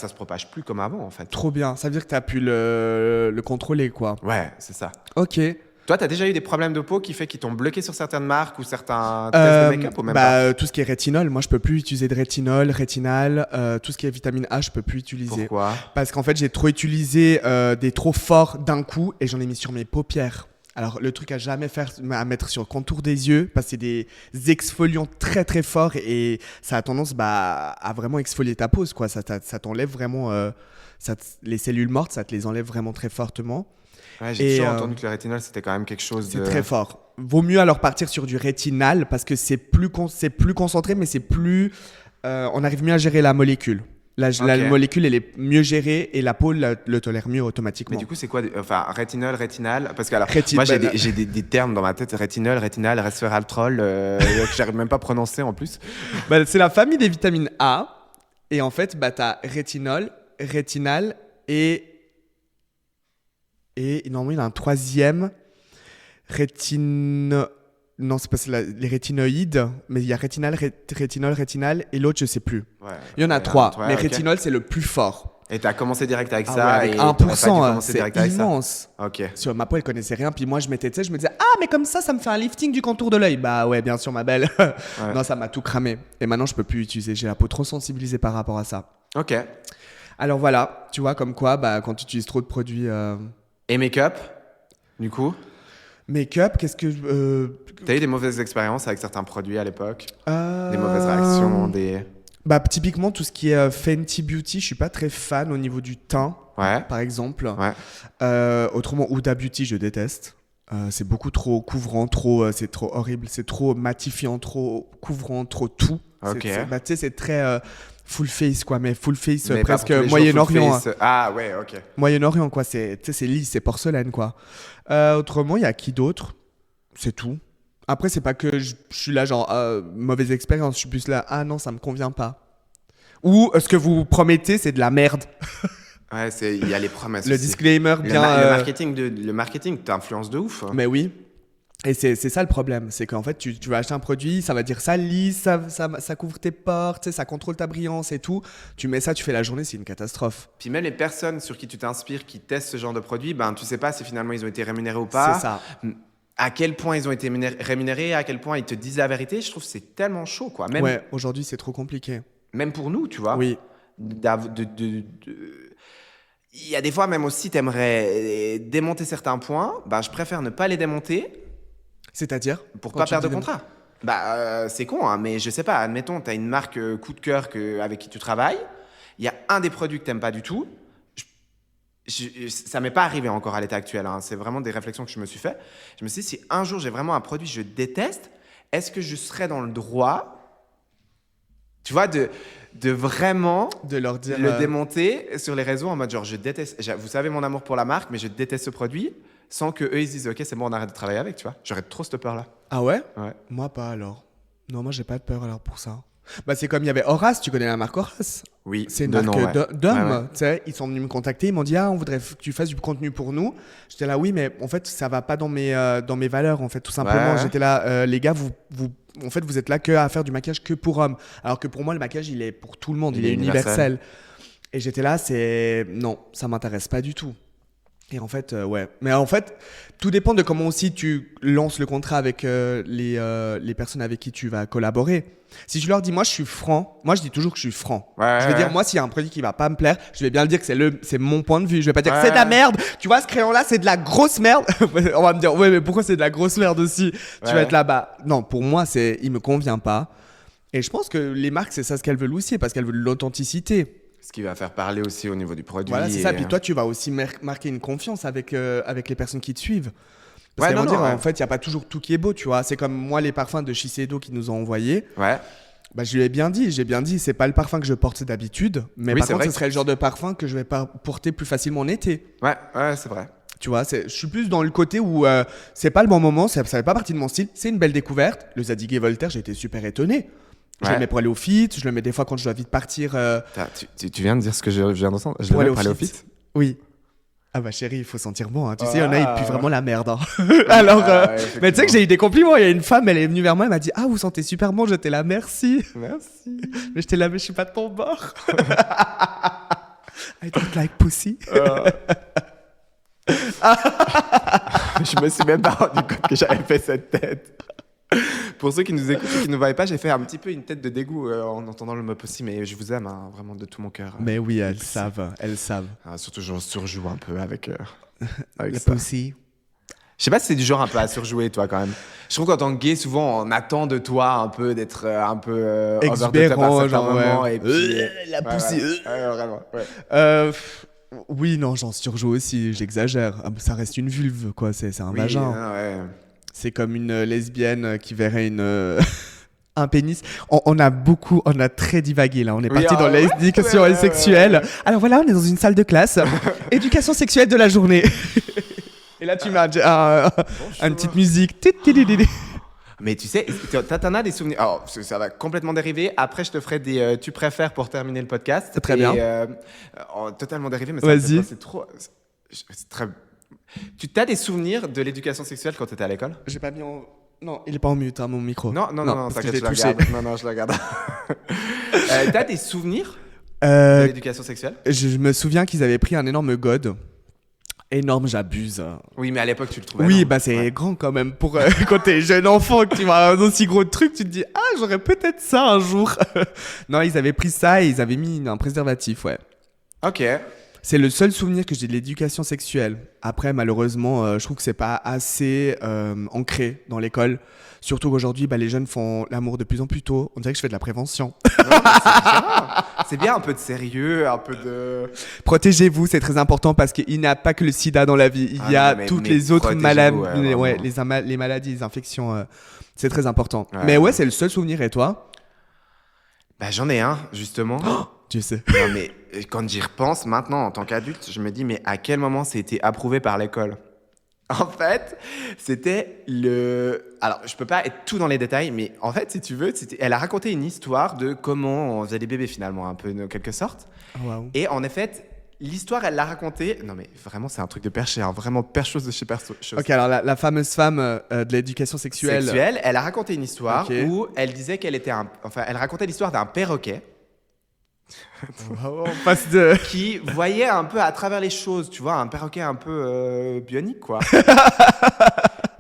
se propage plus comme avant, en fait. Trop bien. Ça veut dire que tu as pu le contrôler, quoi. Ouais, c'est ça. Ok. Toi, t'as déjà eu des problèmes de peau qui t'ont bloqué sur certaines marques ou certains tests de make-up ou même pas? Tout ce qui est rétinol, moi je peux plus utiliser de rétinol, rétinal, tout ce qui est vitamine A, je peux plus utiliser. Pourquoi? Parce qu'en fait, j'ai trop utilisé des trop forts d'un coup et j'en ai mis sur mes paupières. Alors, le truc à jamais faire, à mettre sur le contour des yeux, parce que c'est des exfoliants très très forts et ça a tendance à vraiment exfolier ta peau, quoi. Ça t'enlève vraiment les cellules mortes, ça te les enlève vraiment très fortement. Ouais, j'ai toujours entendu que le rétinol, c'était quand même quelque chose C'est de... très fort. Vaut mieux alors partir sur du rétinal parce que c'est plus concentré, mais c'est plus. On arrive mieux à gérer la molécule. La Ok. molécule, elle est mieux gérée et la peau le tolère mieux automatiquement. Mais du coup, c'est quoi enfin, rétinol, rétinal? Parce que alors, Rétin- moi, j'ai bah, des termes dans ma tête. Rétinol, rétinal, resveratrol, que j'arrive même pas à prononcer en plus. Bah, c'est la famille des vitamines A. Et en fait, bah, tu as rétinol, rétinal et normalement, il y en a un troisième. Non, c'est pas les rétinoïdes, mais il y a rétinal, rétinol, rétinal et l'autre, je sais plus. Ouais, Il y en a ouais, 3, ouais, mais ok. rétinol, c'est le plus fort. Et t'as commencé direct avec Ah ça. ouais, avec et t'aurais pas dû 1%, commencer c'est direct avec ça. immense. Ok. Sur ma peau, elle connaissait rien. Puis moi, je mettais, tu sais, je me disais, ah, mais comme ça me fait un lifting du contour de l'œil. Bah ouais, bien sûr, ma belle. Ouais. Non, ça m'a tout cramé. Et maintenant, je peux plus utiliser. J'ai la peau trop sensibilisée par rapport à ça. Ok. Alors voilà, tu vois, comme quoi, bah, quand tu utilises trop de produits Et make-up, du coup, make-up, qu'est-ce que. t'as eu des mauvaises expériences avec certains produits à l'époque? Euh, Des mauvaises réactions, des... Bah, typiquement, tout ce qui est Fenty Beauty, je suis pas très fan au niveau du teint, Ouais. par exemple. Ouais. Autrement, Huda Beauty, je déteste. C'est beaucoup trop couvrant, c'est trop horrible, c'est trop matifiant, trop couvrant, trop tout. Ok. Bah, tu sais, c'est très full face, quoi, mais full face Mais pas presque pour tous les jours, Moyen-Orient. full face. Ah ouais, ok. Moyen-Orient, quoi, tu sais, c'est lisse, c'est porcelaine, quoi. Autrement, il y a qui d'autre? C'est tout. Après, c'est pas que je suis là, genre, mauvaise expérience, je suis plus là, ah non, ça me convient pas. Ou ce que vous promettez, c'est de la merde. Ouais, il y a les promesses Le aussi. disclaimer, Le, bien. le marketing t'influence de ouf. Mais oui. Et c'est ça le problème, c'est qu'en fait, tu vas acheter un produit, ça va dire ça lisse, ça couvre tes pores, tu sais, ça contrôle ta brillance et tout. Tu mets ça, tu fais la journée, c'est une catastrophe. Puis même les personnes sur qui tu t'inspires, qui testent ce genre de produit, ben tu sais pas si finalement ils ont été rémunérés ou pas. C'est ça. À quel point ils ont été rémunérés, à quel point ils te disent la vérité. Je trouve que c'est tellement chaud, quoi. Même, Ouais, aujourd'hui, c'est trop compliqué. même pour nous, tu vois. Oui. Il y a des fois, même aussi, t'aimerais démonter certains points. Ben, je préfère ne pas les démonter C'est-à-dire pour Quand pas tu perdre de dis contrat. Bah, c'est con, hein, mais je sais pas. Admettons, t'as une marque coup de cœur avec qui tu travailles. Il y a un des produits que t'aimes pas du tout. Ça m'est pas arrivé encore à l'état actuel. Hein. C'est vraiment des réflexions que je me suis fait. Je me suis dit, si un jour j'ai vraiment un produit que je déteste, est-ce que je serais dans le droit, tu vois, de vraiment de leur dire. le démonter sur les réseaux en mode genre, je déteste, vous savez mon amour pour la marque, mais je déteste ce produit, sans que eux ils se disent, ok, c'est bon, on arrête de travailler avec, tu vois. J'aurais trop cette peur-là. Ah ouais Ouais. Moi, pas alors. Non, moi, j'ai pas de peur alors pour ça. Bah, c'est comme il y avait Horace, tu connais la marque Horace? Oui, C'est une de marque nom, ouais. d'hommes. Ouais, ouais. Tu sais, ils sont venus me contacter, ils m'ont dit, ah, on voudrait que tu fasses du contenu pour nous. J'étais là, oui, mais en fait, ça va pas dans mes valeurs, en fait, tout simplement. Ouais. J'étais là, les gars, en fait, vous êtes là que à faire du maquillage que pour hommes. Alors que pour moi, le maquillage, il est pour tout le monde, il est universel. Et j'étais là, non, ça m'intéresse pas du tout. Et en fait, ouais. Mais en fait, tout dépend de comment aussi tu lances le contrat avec les personnes avec qui tu vas collaborer. Si je leur dis, moi, je suis franc, moi, je dis toujours que je suis franc. Ouais, Je vais ouais. dire, moi, s'il y a un produit qui va pas me plaire, je vais bien le dire que c'est mon point de vue. Je vais pas dire, Ouais. c'est de la merde. Tu vois, ce crayon-là, c'est de la grosse merde. On va me dire, ouais, mais pourquoi c'est de la grosse merde aussi? Tu vas Ouais. être là-bas. Non, pour moi, il me convient pas. Et je pense que les marques, c'est ça ce qu'elles veulent aussi, parce qu'elles veulent l'authenticité. Ce qui va faire parler aussi au niveau du produit. Voilà, c'est ça. Puis toi, tu vas aussi marquer une confiance avec les personnes qui te suivent. Parce Ouais, qu'elles vont dire, ouais. en fait, il n'y a pas toujours tout qui est beau, tu vois. C'est comme moi, les parfums de Shiseido qu'ils nous ont envoyés. Ouais. Bah, je lui ai bien dit, c'est pas le parfum que je porte d'habitude. Mais Oui, par c'est contre, vrai ce serait le genre de parfum que je vais porter plus facilement en été. Ouais, ouais, c'est vrai. Tu vois, je suis plus dans le côté où c'est pas le bon moment, ça fait pas partie de mon style. C'est une belle découverte. Le Zadig et Voltaire, j'ai été super étonné. Je Ouais. le mets pour aller au fit, je le mets des fois quand je dois vite partir. Tu viens de dire ce que je viens d'entendre. Je Pour le aller mets pour aller au fit. Oui. Ah bah chérie, il faut sentir bon. Hein. Tu sais, il y Ah. en a, ils puent vraiment la merde. Hein. Alors, ouais, mais tu sais que j'ai eu des compliments. Il y a une femme, elle est venue vers moi, elle m'a dit, ah, vous sentez super bon. J'étais là, merci. Merci. Mais j'étais là, mais je suis pas de ton bord. I don't like pussy. Je me suis même pas rendu compte que j'avais fait cette tête. Pour ceux qui nous écoutent et qui ne voient pas, j'ai fait un petit peu une tête de dégoût en entendant le mot pussy, mais je vous aime hein, vraiment de tout mon cœur. Mais oui, elles savent, elles savent. Surtout, j'en surjoue un peu avec La ça. pussy. Je sais pas si c'est du genre un peu à surjouer, toi, quand même. Je trouve qu'en tant que gay, souvent, on attend de toi un peu d'être un peu over the top à Exubérant, certains genre, moments. ouais. Et puis, La ouais, pussy. ouais, vraiment. Ouais. Oui, non, j'en surjoue aussi, j'exagère. Ah, ça reste une vulve, quoi, c'est un Oui, vagin. ouais. C'est comme une lesbienne qui verrait un pénis. On a très divagué là. On est Oui, parti dans ouais, l'éducation ouais, sexuelle. ouais. Alors voilà, on est dans une salle de classe. Éducation sexuelle de la journée. Et là, tu mets une petite musique. Mais tu sais, t'en as des souvenirs. Alors, ça va complètement dériver. Après, je te ferai des tu préfères pour terminer le podcast. Très bien. Totalement dérivé, mais ça Vas-y. c'est trop. C'est très. Tu as des souvenirs de l'éducation sexuelle quand tu étais à l'école? J'ai pas mis en. Non, il est pas en mute, hein, mon micro. Non, parce que t'inquiète, je je la l'ai touché. regarde. Non, je la regarde. T'as des souvenirs de Euh, l'éducation sexuelle? je me souviens qu'ils avaient pris un énorme god. Énorme, j'abuse. Oui, mais à l'époque, tu le trouvais. Oui, non? bah c'est Ouais. grand quand même. Pour quand t'es jeune enfant, que tu vois un aussi gros truc, tu te dis, ah, j'aurais peut-être ça un jour. Non, ils avaient pris ça et ils avaient mis un préservatif, ouais. Ok. C'est le seul souvenir que j'ai de l'éducation sexuelle. Après, malheureusement, je trouve que c'est pas assez ancré dans l'école. Surtout qu'aujourd'hui, bah, les jeunes font l'amour de plus en plus tôt. On dirait que je fais de la prévention. Non, mais c'est bien. C'est bien un peu de sérieux, un peu de. Protégez-vous, c'est très important parce qu'il n'y a pas que le sida dans la vie. Il y a non, mais toutes les autres protégez-vous, maladies, ouais, vraiment. les maladies, les infections. C'est très important. Ouais. Mais ouais, c'est le seul souvenir. Et toi? Bah, j'en ai un, justement. Tu sais. Non, mais quand j'y repense maintenant, en tant qu'adulte, je me dis, mais à quel moment c'était approuvé par l'école? En fait, c'était le. Alors, je peux pas être tout dans les détails, mais en fait, si tu veux, elle a raconté une histoire de comment on faisait des bébés finalement, un peu en quelque sorte. Oh, wow. Et en effet, l'histoire, elle l'a racontée. Non, mais vraiment, c'est un truc de perché, hein, vraiment perche-chose de chez perche-chose. Ok, alors la fameuse femme de l'éducation sexuelle. Elle a raconté une histoire Ok. où elle disait qu'elle était Enfin, elle racontait l'histoire d'un perroquet Wow, on passe de. qui voyait un peu à travers les choses, tu vois, un perroquet un peu bionique, quoi.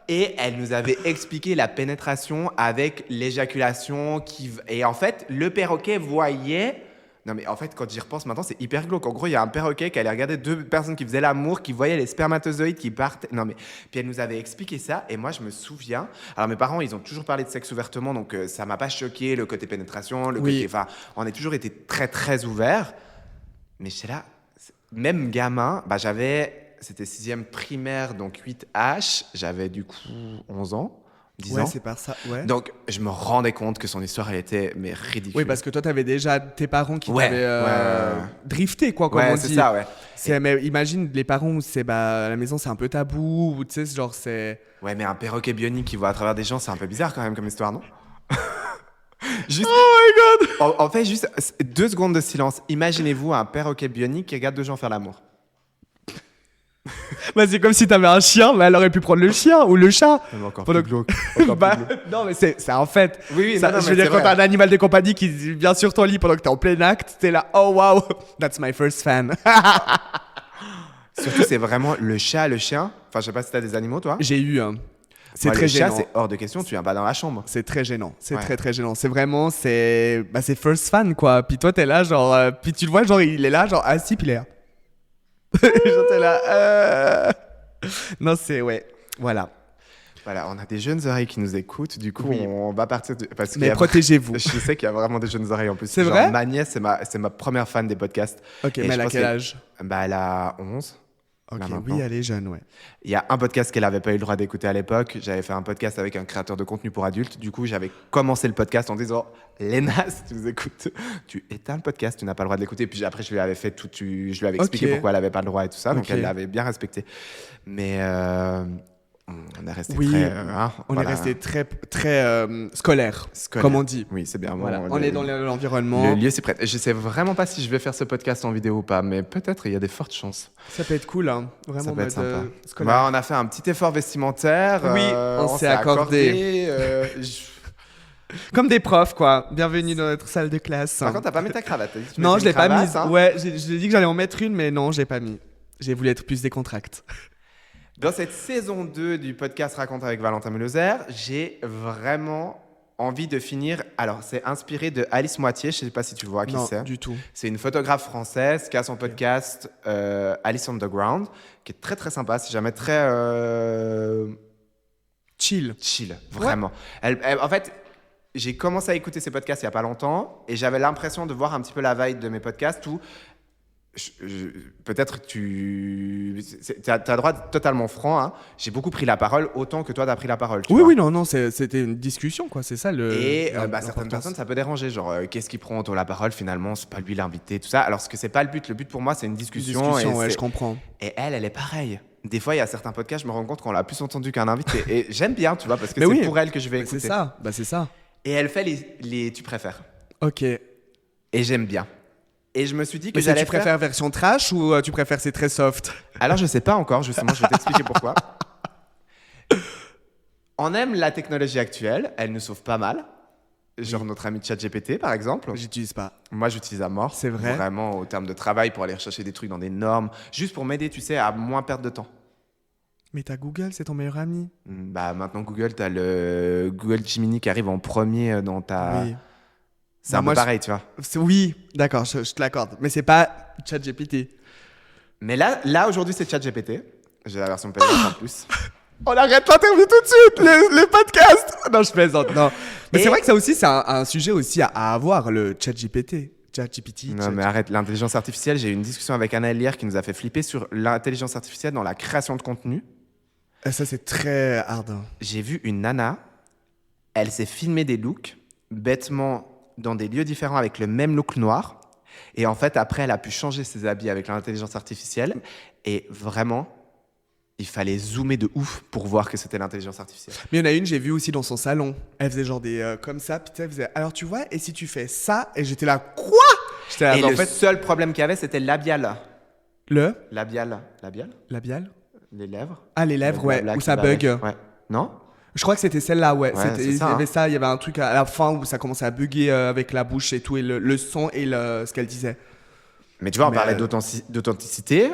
Et elle nous avait expliqué la pénétration avec l'éjaculation et en fait, le perroquet voyait. Non, mais en fait, quand j'y repense maintenant, c'est hyper glauque. En gros, il y a un perroquet qui allait regarder deux personnes qui faisaient l'amour, qui voyaient les spermatozoïdes qui partaient. Non, mais. Puis elle nous avait expliqué ça, et moi, je me souviens. Alors, mes parents, ils ont toujours parlé de sexe ouvertement, donc ça m'a pas choqué, le côté pénétration, le Oui. côté. Enfin, on a toujours été très, très ouverts. Mais j'étais là, même gamin, bah, c'était 6e primaire, donc 8H, j'avais du coup 11 ans, 10 Ouais, ans. c'est par ça. Ouais. Donc, je me rendais compte que son histoire, elle était mais ridicule. Oui, parce que toi, t'avais déjà tes parents qui Ouais, t'avaient ouais. drifté, quoi, comme Ouais, on c'est dit. ça, ouais. Mais imagine les parents où c'est à la maison c'est un peu tabou, ou tu sais, genre c'est. Ouais, mais un perroquet bionique qui voit à travers des gens, c'est un peu bizarre quand même comme histoire, non? Juste, Oh my god. on fait juste 2 secondes de silence. Imaginez-vous un perroquet bionique qui regarde 2 gens faire l'amour. Bah, c'est comme si t'avais un chien, mais elle aurait pu prendre le chien ou le chat. Même encore Pendant plus que- glauque. Encore Bah, plus glauque. non, mais c'est en fait. Oui, Ça, non, je mais veux dire, c'est quand vrai. t'as un animal de compagnie qui vient sur ton lit pendant que t'es en plein acte, t'es là, oh wow, that's my first fan. Surtout, c'est vraiment le chat, le chien. Enfin, je sais pas si t'as des animaux, toi. J'ai eu un. C'est Moi, très le chat, gênant. c'est hors de question. Tu viens pas dans la chambre. C'est très gênant. C'est Ouais. très très gênant. C'est vraiment, c'est first fan quoi. Puis toi t'es là genre, puis tu le vois genre il est là genre assis puis il est là. Genre t'es là. Non c'est ouais. Voilà. Voilà, on a des jeunes oreilles qui nous écoutent. Du coup, Oui. on va partir. Parce qu'il y Mais a- protégez-vous. Je sais qu'il y a vraiment des jeunes oreilles en plus. C'est Genre, vrai ma nièce, c'est ma première fan des podcasts. Ok, Et mais je elle a pense quel que- âge? Bah, elle a 11. Ok, Là, maintenant. oui elle est jeune ouais. Il y a un podcast qu'elle n'avait pas eu le droit d'écouter à l'époque. J'avais fait un podcast avec un créateur de contenu pour adultes. Du coup, j'avais commencé le podcast en disant Léna, si tu nous écoutes, tu éteins le podcast, tu n'as pas le droit de l'écouter. Puis après, je lui avais fait tout, je lui avais expliqué Ok. pourquoi elle n'avait pas le droit et tout ça. Donc, Ok. elle l'avait bien respecté. Mais on est resté Oui, très. on voilà, est resté très très scolaire, scolaire. comme on dit. Oui, c'est bien. Voilà. Bon, On est dans l'environnement. le lieu, c'est prêt. Je sais vraiment pas si je vais faire ce podcast en vidéo ou pas, mais peut-être, il y a des fortes chances. Ça peut être cool hein. Vraiment Ça peut être mode, sympa. scolaire. Bah, on a fait un petit effort vestimentaire. Oui, on s'est accordé. Comme des profs quoi. Bienvenue dans notre salle de classe. Par contre, t'as pas mis ta cravate. t'as dit que tu Non, mettais je l'ai une pas cravate, mise. hein. Ouais, j'ai dit que j'allais en mettre une, mais non, j'ai pas mis. J'ai voulu être plus décontracté. Dans cette saison 2 du podcast Raconte avec Valentin Mulhoser, j'ai vraiment envie de finir. Alors, c'est inspiré de Alice Moitié. Je sais pas si tu vois qui Non, c'est. du tout. C'est une photographe française qui a son podcast Alice Underground, qui est très très sympa. C'est jamais très Chill. chill, vraiment. En fait, j'ai commencé à écouter ses podcasts il y a pas longtemps et j'avais l'impression de voir un petit peu la vibe de mes podcasts où peut-être que tu as le droit d'être totalement franc. Hein. J'ai beaucoup pris la parole autant que toi t'as pris la parole. Tu Oui, vois. oui, non, c'était une discussion, quoi. C'est ça le. Et certaines l'importance. personnes, ça peut déranger. Genre, qu'est-ce qui prend autant la parole finalement? C'est pas lui l'invité, tout ça. Alors que c'est pas le but. Le but pour moi, c'est une Une discussion. discussion, et ouais, c'est- je comprends. Et elle est pareille. Des fois, il y a certains podcasts, je me rends compte qu'on l'a plus entendu qu'un invité. Et j'aime bien, tu vois, parce que Mais c'est oui. pour elle que je vais Mais écouter. c'est ça. Bah, c'est ça. Et elle fait les tu préfères. Ok. Et j'aime bien. Et je me suis dit que Mais j'allais tu préfères version trash ou tu préfères c'est très soft? Alors, je sais pas encore, justement, je vais t'expliquer pourquoi. On aime la technologie actuelle, elle nous sauve pas mal. Genre notre ami ChatGPT, par exemple. J'utilise pas. Moi, j'utilise à mort. C'est vrai. Vraiment, au terme de travail, pour aller rechercher des trucs dans des normes, juste pour m'aider, tu sais, à moins perdre de temps. Mais t'as Google, c'est ton meilleur ami. Bah, maintenant, Google, t'as le Google Gemini qui arrive en premier dans ta. Oui. C'est Bah, un peu moi, pareil, tu vois. Oui, d'accord, je te l'accorde. Mais c'est pas ChatGPT. Mais là aujourd'hui, c'est ChatGPT. J'ai la version payante en plus. On arrête l'interview tout de suite, le podcast. Non, je plaisante, non. Mais Et- c'est vrai que ça aussi, c'est un sujet aussi à avoir, le ChatGPT. ChatGPT. Non, mais arrête, l'intelligence artificielle. J'ai eu une discussion avec Anna hier qui nous a fait flipper sur l'intelligence artificielle dans la création de contenu. Ça, c'est très hard. hein. J'ai vu une nana, elle s'est filmé des looks bêtement dans des lieux différents avec le même look noir. Et en fait, après, elle a pu changer ses habits avec l'intelligence artificielle. Et vraiment, il fallait zoomer de ouf pour voir que c'était l'intelligence artificielle. Mais il y en a une, j'ai vu aussi dans son salon. Elle faisait genre des comme ça, puis tu sais, elle faisait alors tu vois, et si tu fais ça, et j'étais là, quoi? J'étais là, Et en le fait, seul problème qu'il y avait, c'était le labial. le Labial labial. Les lèvres. Ah, les lèvres, ouais, Blabla où qui ça va bug. avec. Ouais. Non? Je crois que c'était celle-là, ouais. Ouais, C'était- c'est il y ça, avait hein. ça, il y avait un truc à la fin où ça commençait à bugger avec la bouche et tout, et le son et ce qu'elle disait. Mais tu vois, on Mais, parlait d'authenticité. Là,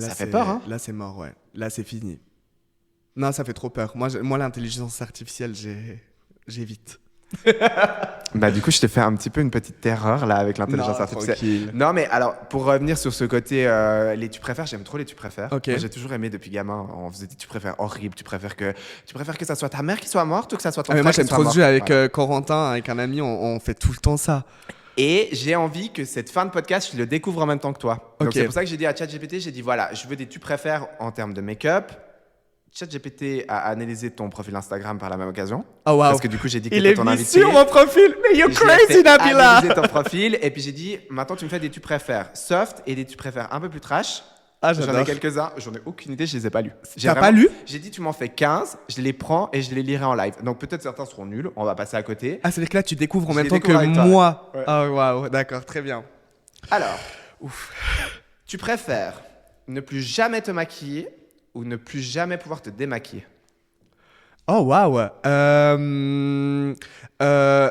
Ça fait c'est- peur, hein. Là, c'est mort, ouais. Là, c'est fini. Non, ça fait trop peur. Moi l'intelligence artificielle, j'évite. Bah, du coup, je te fais un petit peu une petite terreur là avec l'intelligence Non, artificielle. tranquille. Non, mais alors, pour revenir sur ce côté, les tu préfères, j'aime trop les tu préfères. Ok. Moi, j'ai toujours aimé depuis gamin. On faisait des tu préfères horribles. Tu préfères que ça soit ta mère qui soit morte ou que ça soit ton Ah, mais frère moi, qui j'aime soit trop mort. ce jeu avec Voilà. Corentin, avec un ami, on fait tout le temps ça. Et j'ai envie que cette fin de podcast, je le découvre en même temps que toi. Donc, Ok. c'est pour ça que j'ai dit à ChatGPT, j'ai dit voilà, je veux des tu préfères en termes de make-up. ChatGPT a analysé ton profil Instagram par la même occasion. Oh, wow. Parce que du coup, j'ai dit que Il t'étais est ton mis invité. sur mon profil. Mais you're J'ai crazy, fait Nabila. analyser ton profil et puis j'ai dit maintenant tu me fais des tu préfères soft et des tu préfères un peu plus trash. Ah, J'en ai j'adore. quelques-uns, j'en ai aucune idée, je les ai pas lus. T'as pas lu? J'ai dit tu m'en fais 15, je les prends et je les lirai en live. Donc peut-être certains seront nuls, on va passer à côté. Ah, c'est-à-dire que là, tu découvres en Je même les temps que découvre avec toi, moi. ouais. Ah, waouh, d'accord, très bien. Alors, tu préfères ne plus jamais te maquiller ou ne plus jamais pouvoir te démaquiller? Oh, waouh.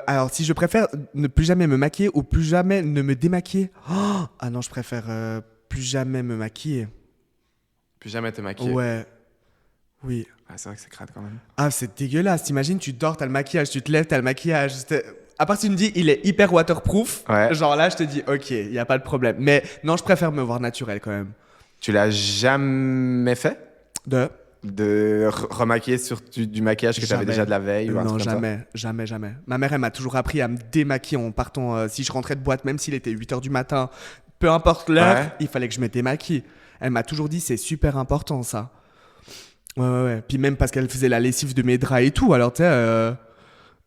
Alors, si je préfère ne plus jamais me maquiller ou plus jamais ne me démaquiller. Oh, ah non, je préfère plus jamais me maquiller. Plus jamais te maquiller. Ouais. Oui. Ah, c'est vrai que c'est crade quand même. Ah, c'est dégueulasse. T'imagines, tu dors, t'as le maquillage, tu te lèves, t'as le maquillage. À part si tu me dis, il est hyper waterproof, Ouais. genre là, je te dis, ok, il n'y a pas de problème. Mais non, je préfère me voir naturel quand même. Tu l'as jamais fait de remaquiller sur du maquillage que tu avais Jamais. déjà de la veille ou un Non, truc comme ça? jamais. Ma mère, elle m'a toujours appris à me démaquiller en partant. Si je rentrais de boîte, même s'il était 8h du matin, peu importe l'heure, Ouais. il fallait que je me démaquille. Elle m'a toujours dit, c'est super important ça. Ouais. Puis même parce qu'elle faisait la lessive de mes draps et tout, alors tu sais,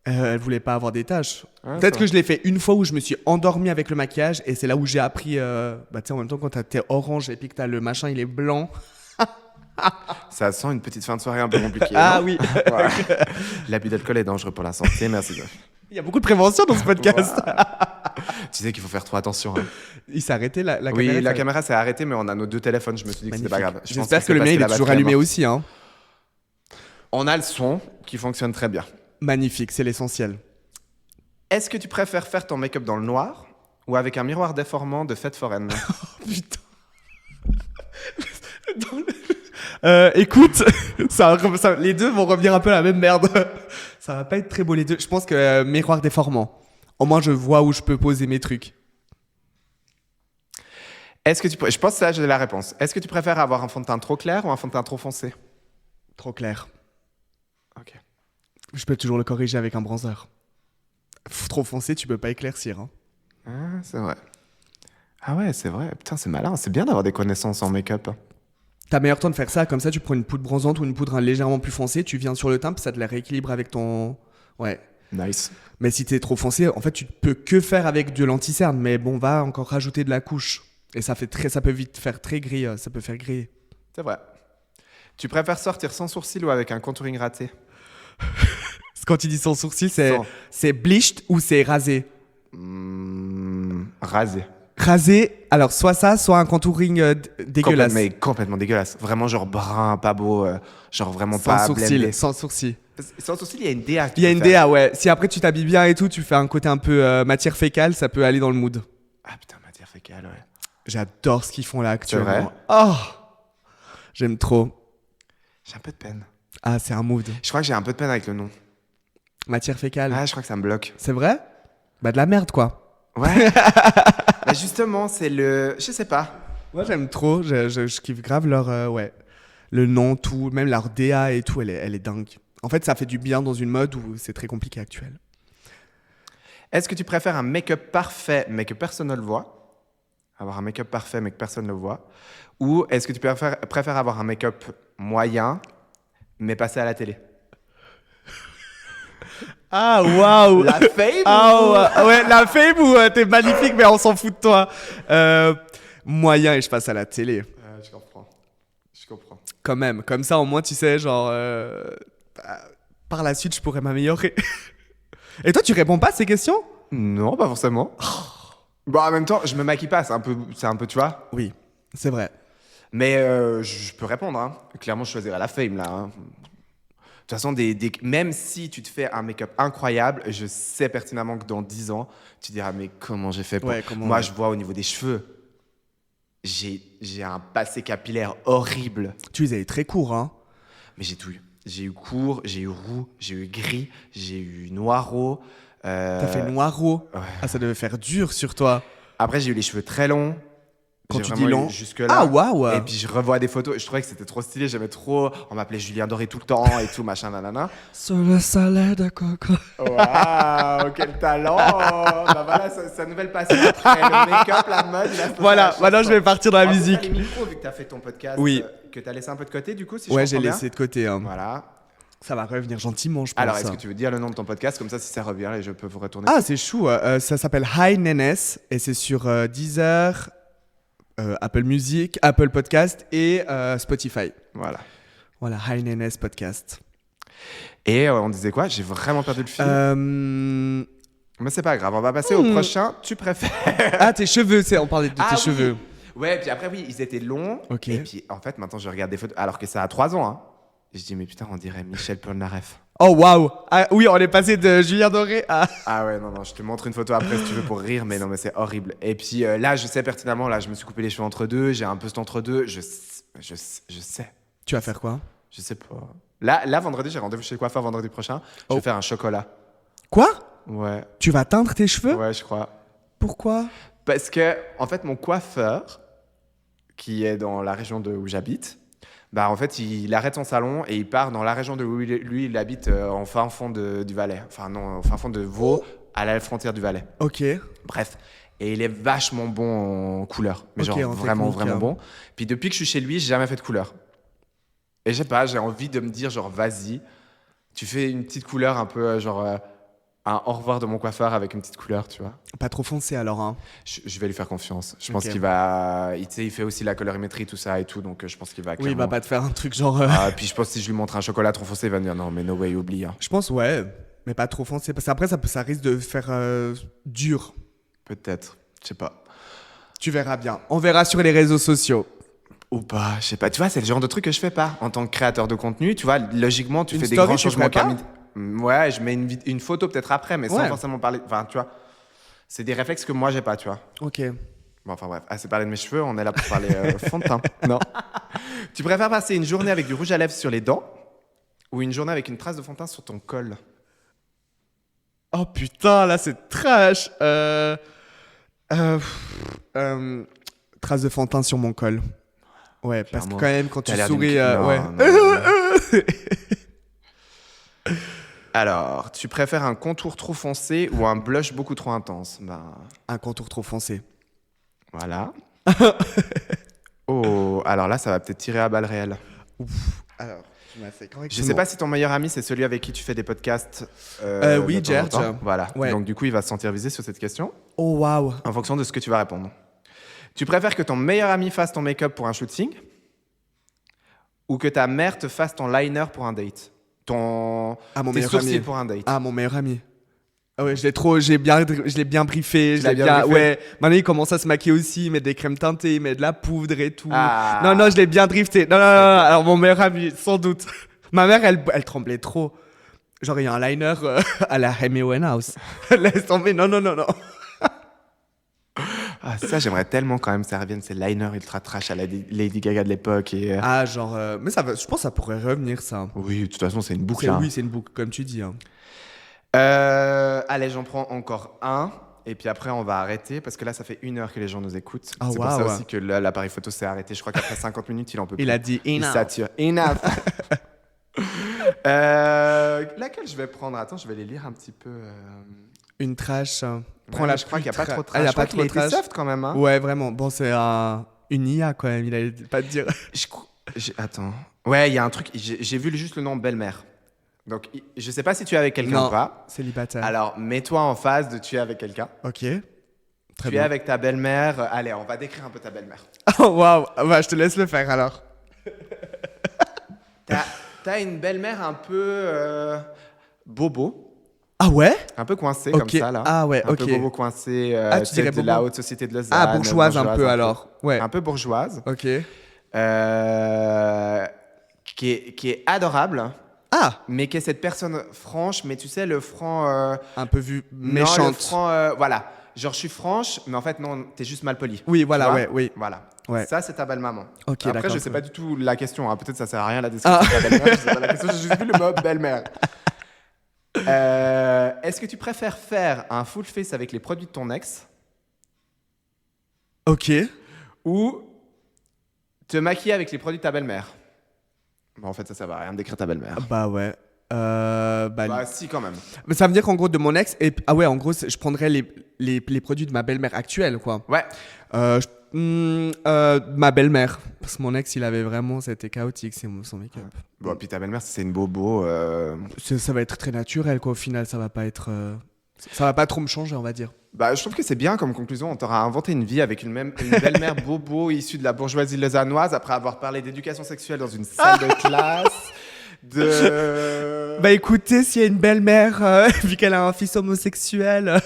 elle voulait pas avoir des taches. Ouais, Peut-être ça que je l'ai fait une fois où je me suis endormi avec le maquillage et c'est là où j'ai appris. Bah tu sais, en même temps, quand t'es orange et puis que t'as le machin, il est blanc. Ça sent une petite fin de soirée un peu compliquée. Ah non? oui, Ouais. L'abus d'alcool est dangereux pour la santé, merci. il y a beaucoup de prévention dans ce podcast. Voilà. Tu sais qu'il faut faire trop attention. Hein. Il s'est arrêté la Oui, caméra. la caméra s'est arrêtée, mais on a nos deux téléphones. Je me suis dit que c'était pas Magnifique. grave. Je pense J'espère que c'est le parce mien, il est la toujours batterie allumé morte. aussi. Hein. On a le son qui fonctionne très bien. Magnifique, c'est l'essentiel. Est-ce que tu préfères faire ton make-up dans le noir ou avec un miroir déformant de fête foraine? Putain. Écoute, les deux vont revenir un peu à la même merde. Ça va pas être très beau les deux. Je pense que miroir déformant. Au moins, je vois où je peux poser mes trucs. Je pense que ça, j'ai la réponse. Est-ce que tu préfères avoir un fond de teint trop clair ou un fond de teint trop foncé? Trop clair. Ok. Je peux toujours le corriger avec un bronzer. Trop foncé, tu peux pas éclaircir. Hein. Ah, c'est vrai. Ah ouais, c'est vrai. Putain, c'est malin. C'est bien d'avoir des connaissances en make-up. T'as meilleur temps de faire ça, comme ça tu prends une poudre bronzante ou une poudre légèrement plus foncée, tu viens sur le teint, puis ça te la rééquilibre avec ton... Ouais. Nice. Mais si t'es trop foncé, en fait tu peux que faire avec de l'anti-cerne, mais bon, va encore rajouter de la couche. Et ça peut vite faire très gris, ça peut faire griller. C'est vrai. Tu préfères sortir sans sourcil ou avec un contouring raté? Quand tu dis sans sourcil, Sans. c'est bleached ou c'est rasé? Rasé. Rasé, alors soit ça, soit un contouring dégueulasse. Mais complètement dégueulasse. Vraiment genre brun, pas beau. Genre vraiment Sans pas sourcil, blendé. sans sourcil. Sans sourcil, il y a une DA. Il y a une DA, ouais. Si après tu t'habilles bien et tout, tu fais un côté un peu matière fécale, ça peut aller dans le mood. Ah putain, matière fécale, ouais. J'adore ce qu'ils font là actuellement. C'est vrai? Oh, j'aime trop. J'ai un peu de peine. Ah, c'est un mood. Je crois que j'ai un peu de peine avec le nom. Matière fécale. Ah, je crois que ça me bloque. C'est vrai? Bah de la merde quoi. Ouais. Bah justement, c'est le... Je sais pas. Moi j'aime trop, je kiffe grave leur... ouais. Le nom, tout, même leur DA et tout, elle est dingue. En fait, ça fait du bien dans une mode où c'est très compliqué actuel. Est-ce que tu préfères un make-up parfait mais que personne ne le voit? Avoir un make-up parfait mais que personne ne le voit? Ou est-ce que tu préfères avoir un make-up moyen mais passer à la télé? Ah waouh. La fame? Ah ouais, la fame ou t'es magnifique mais on s'en fout de toi. Moyen et je passe à la télé. Je comprends. Je comprends. Quand même, comme ça au moins tu sais genre par la suite je pourrais m'améliorer. Et toi tu réponds pas à ces questions? Non, pas forcément. Bon, en même temps, je me maquille pas, c'est un peu, tu vois. Oui, c'est vrai. Mais je peux répondre, hein. Clairement, je choisirais la fame, là. Hein. De toute façon, même si tu te fais un make-up incroyable, je sais pertinemment que dans 10 ans, tu diras, mais comment j'ai fait pour... Ouais, comment... Moi, je vois au niveau des cheveux, j'ai un passé capillaire horrible. Tu les avais très courts, hein. Mais j'ai tout eu. J'ai eu court, j'ai eu roux, j'ai eu gris, j'ai eu noireau. T'as fait noireau. Ouais. Ah, ça devait faire dur sur toi. Après, j'ai eu les cheveux très longs. Quand J'ai tu vraiment dis eu long. jusque-là. Ah, waouh. Et puis je revois des photos. Je trouvais que c'était trop stylé. J'aimais trop. On m'appelait Julien Doré tout le temps et tout, machin, nanana. Sur le salade de coco. Waouh, quel talent. Bah voilà, sa nouvelle passion après le make-up, la mode. Voilà, maintenant je vais partir dans la musique. Les micros, vu que t'as fait ton podcast, Oui. Que t'as laissé un peu de côté, du coup, si Ouais, je j'ai comprends bien. laissé de côté. Hein. Voilà. Ça va revenir gentiment, je pense. Alors, est-ce que tu veux dire le nom de ton podcast? Comme ça, si ça revient, et je peux vous retourner. Ah, c'est chou. Ça s'appelle Hi Nenes et c'est sur Deezer, Apple Music, Apple Podcast et Spotify. Voilà. Voilà, High Nenes Podcast. Et on disait quoi? J'ai vraiment perdu le fil. Mais c'est pas grave, on va passer au prochain. Tu préfères... Ah, tes cheveux, on parlait de tes cheveux. Ouais, puis après, oui, ils étaient longs. Ok. Et puis, en fait, maintenant, je regarde des photos, alors que ça a 3 ans. Hein. Et je dis, mais putain, on dirait Michel Polnareff. Oh, waouh. Ah, oui, on est passé de Julien Doré à... Ah ouais, non, je te montre une photo après si tu veux pour rire, mais non, mais c'est horrible. Et puis là, je sais pertinemment, là, je me suis coupé les cheveux entre deux, j'ai un peu cet entre-deux, je sais. Tu vas faire quoi? Je sais pas. Là, vendredi, j'ai rendez-vous chez le coiffeur vendredi prochain. Je vais faire un chocolat. Quoi? Ouais. Tu vas teindre tes cheveux? Ouais, je crois. Pourquoi? Parce que, en fait, mon coiffeur, qui est dans la région où j'habite, bah, en fait, il arrête son salon et il part dans la région de où lui, il habite en fin fond du Valais. Enfin, non, en fin fond de Vaud, à la frontière du Valais. Ok. Bref. Et il est vachement bon en couleur. Mais Ok, genre, en vraiment, technique, vraiment bon. Puis depuis que je suis chez lui, j'ai jamais fait de couleur. Et je sais pas, j'ai envie de me dire, genre, vas-y, tu fais une petite couleur un peu, un au revoir de mon coiffeur avec une petite couleur, tu vois. Pas trop foncé alors, hein. Je vais lui faire confiance. Je pense qu'il va... Tu sais, il fait aussi la colorimétrie, tout ça et tout, donc je pense qu'il va clairement... Oui, il va pas te faire un truc genre... puis je pense que si je lui montre un chocolat trop foncé, il va me dire, non, mais no way, oublie. Hein. Je pense, ouais, mais pas trop foncé. Parce qu'après, ça risque de faire dur. Peut-être, je sais pas. Tu verras bien. On verra sur les réseaux sociaux. Ou pas, je sais pas. Tu vois, c'est le genre de truc que je fais pas. En tant que créateur de contenu, tu vois, logiquement, tu Une fais des story, grands tu changements. ferais pas Ouais, je mets une photo peut-être après, mais sans Ouais. forcément parler. Enfin, tu vois, c'est des réflexes que moi, j'ai pas, tu vois. Ok. Bon, enfin bref, assez parlé de mes cheveux, on est là pour parler fond de teint. Non. Tu préfères passer une journée avec du rouge à lèvres sur les dents ou une journée avec une trace de fond de teint sur ton col? Oh putain, là, c'est trash. Trace de fond de teint sur mon col. Ouais, parce que Clairement. quand même, quand tu T'as l'air souris... d'une- Non, ouais. non. Alors, tu préfères un contour trop foncé ou un blush beaucoup trop intense? Ben, Un contour trop foncé. voilà. Oh, alors là, ça va peut-être tirer à balles réelles. Alors, tu m'as fait correctement. Je sais pas si ton meilleur ami, c'est celui avec qui tu fais des podcasts. Oui, de temps en Gerge. temps. Voilà. Ouais. Donc, du coup, il va se sentir visé sur cette question Oh, waouh. en fonction de ce que tu vas répondre. Tu préfères que ton meilleur ami fasse ton make-up pour un shooting ou que ta mère te fasse ton liner pour un date? Mon Tes meilleur sourcils ami. pour un date? Ah, mon meilleur ami. Ah ouais, je l'ai bien briefé. Tu l'as bien briefé? Ouais. Maintenant, il commence à se maquiller aussi, il met des crèmes teintées, il met de la poudre et tout. Ah. Non, je l'ai bien drifté. Non. Alors, mon meilleur ami, sans doute. Ma mère, elle tremblait trop. Genre, il y a un liner à la Amy Winehouse. Laisse tomber. Non. Ah, ça, j'aimerais tellement quand même que ça revienne, ces liners ultra trash à la Lady Gaga de l'époque. Et, Ah, genre. Mais ça va, je pense que ça pourrait revenir, ça. Oui, de toute façon, c'est une boucle. Hein. Oui, c'est une boucle, comme tu dis. Hein. Allez, j'en prends encore un. Et puis après, on va arrêter parce que là, ça fait 1 heure que les gens nous équoute. Ah, c'est pour ça waouh. aussi que l'appareil photo s'est arrêté. Je crois qu'après 50 minutes, il en peut plus. Il a dit Il enough. sature. Enough. Laquelle je vais prendre? Attends, je vais les lire un petit peu. Une trash. Prends je crois qu'il n'y a pas trop de trash. Ah, il y a Je crois pas qu'il a trop été trash. soft quand même. Hein. Ouais, vraiment. Bon, c'est une IA quand même. Il allait pas te dire. Attends. Ouais, il y a un truc. J'ai vu juste le nom belle-mère. Donc, je sais pas si tu es avec quelqu'un Non, ou pas. célibataire. Alors, mets-toi en phase de tu es avec quelqu'un. Ok. Très Tu es bien. avec ta belle-mère. Allez, on va décrire un peu ta belle-mère. Oh, waouh. Bah, je te laisse le faire alors. T'as une belle-mère un peu bobo. Ah ouais? Un peu coincée Ok. comme ça, là. Ah ouais, un ok. peu bobo coincé. Tu dirais de la bobo? haute société de Lausanne. Ah, bourgeoise un peu alors. Ouais. Un peu bourgeoise. Ok. Qui est adorable. Ah! Mais qui est cette personne franche, mais tu sais, le franc... Un peu vu Non, méchante. le franc, voilà. Genre, je suis franche, mais en fait, non, t'es juste mal poli. Oui, Tu voilà, vois ouais, oui. Voilà. Ouais. Ça, c'est ta belle-maman. Ok, Après, d'accord. je sais pas du tout la question. Hein. Peut-être ça sert à rien la description de ta belle-mère. Je sais pas la question, j'ai juste vu le mot belle-mère. Est-ce que tu préfères faire un full face avec les produits de ton ex Ok. ou te maquiller avec les produits de ta belle-mère? Bon, en fait, ça va rien de décrire ta belle-mère. Bah ouais. Bah, si, quand même. Mais ça veut dire qu'en gros, de mon ex, ah ouais, en gros, je prendrais les produits de ma belle-mère actuelle, quoi. Ouais. Ma belle-mère. Parce que mon ex, il avait vraiment, c'était chaotique, son make-up. Bon, puis ta belle-mère, si c'est une bobo. Ça va être très naturel, quoi. Au final, ça va pas être. Ça va pas trop me changer, on va dire. Bah, je trouve que c'est bien comme conclusion. On t'aura inventé une vie avec une belle-mère bobo issue de la bourgeoisie lausannoise après avoir parlé d'éducation sexuelle dans une salle de classe. Bah écoutez, s'il y a une belle-mère, vu qu'elle a un fils homosexuel.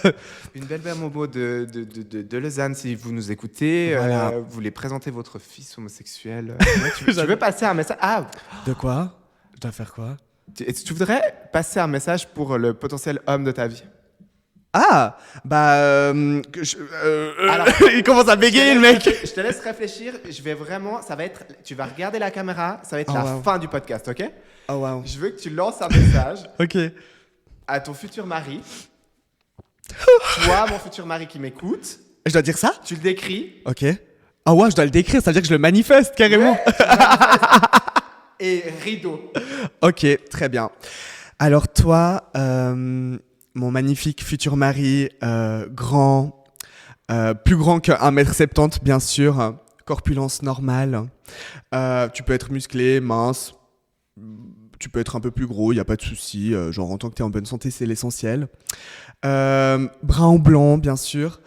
Une belle-mère Momo de Lausanne, si vous nous écoutez, Voilà. vous voulez présenter votre fils homosexuel. Tu veux passer un message? Ah, De quoi? Je dois faire quoi? tu voudrais passer un message pour le potentiel homme de ta vie? Ah, bah, Alors, il commence à bégayer le mec. Je te laisse réfléchir. Je vais vraiment, ça va être, tu vas regarder la caméra, ça va être Oh, la wow. fin du podcast, ok? Oh wow. Je veux que tu lances un message Ok. à ton futur mari. Toi, mon futur mari qui m'écoute, Je dois dire ça? tu le décris Ok. Ah ouais, je dois le décrire, ça veut dire que je le manifeste carrément. Ouais, tu le manifestes. Et rideau. Ok, très bien. Alors toi, mon magnifique futur mari, grand, plus grand que 1m70 bien sûr, corpulence normale. Tu peux être musclé, mince, tu peux être un peu plus gros, il n'y a pas de souci. Genre en tant que tu es en bonne santé, c'est l'essentiel. Brun ou blanc, bien sûr.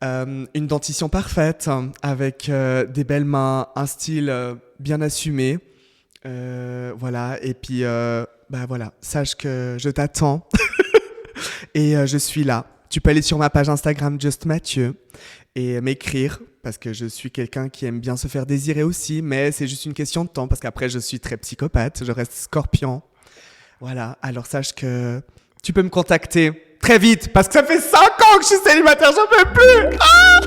Une dentition parfaite, avec des belles mains, un style bien assumé. Voilà, et puis bah voilà, sache que je t'attends et je suis là. Tu peux aller sur ma page Instagram Just Mathieu et m'écrire parce que je suis quelqu'un qui aime bien se faire désirer aussi, mais c'est juste une question de temps parce qu'après je suis très psychopathe, je reste scorpion. Voilà, alors sache que tu peux me contacter très vite parce que ça fait 5 ans que je suis célibataire, j'en peux plus. Ah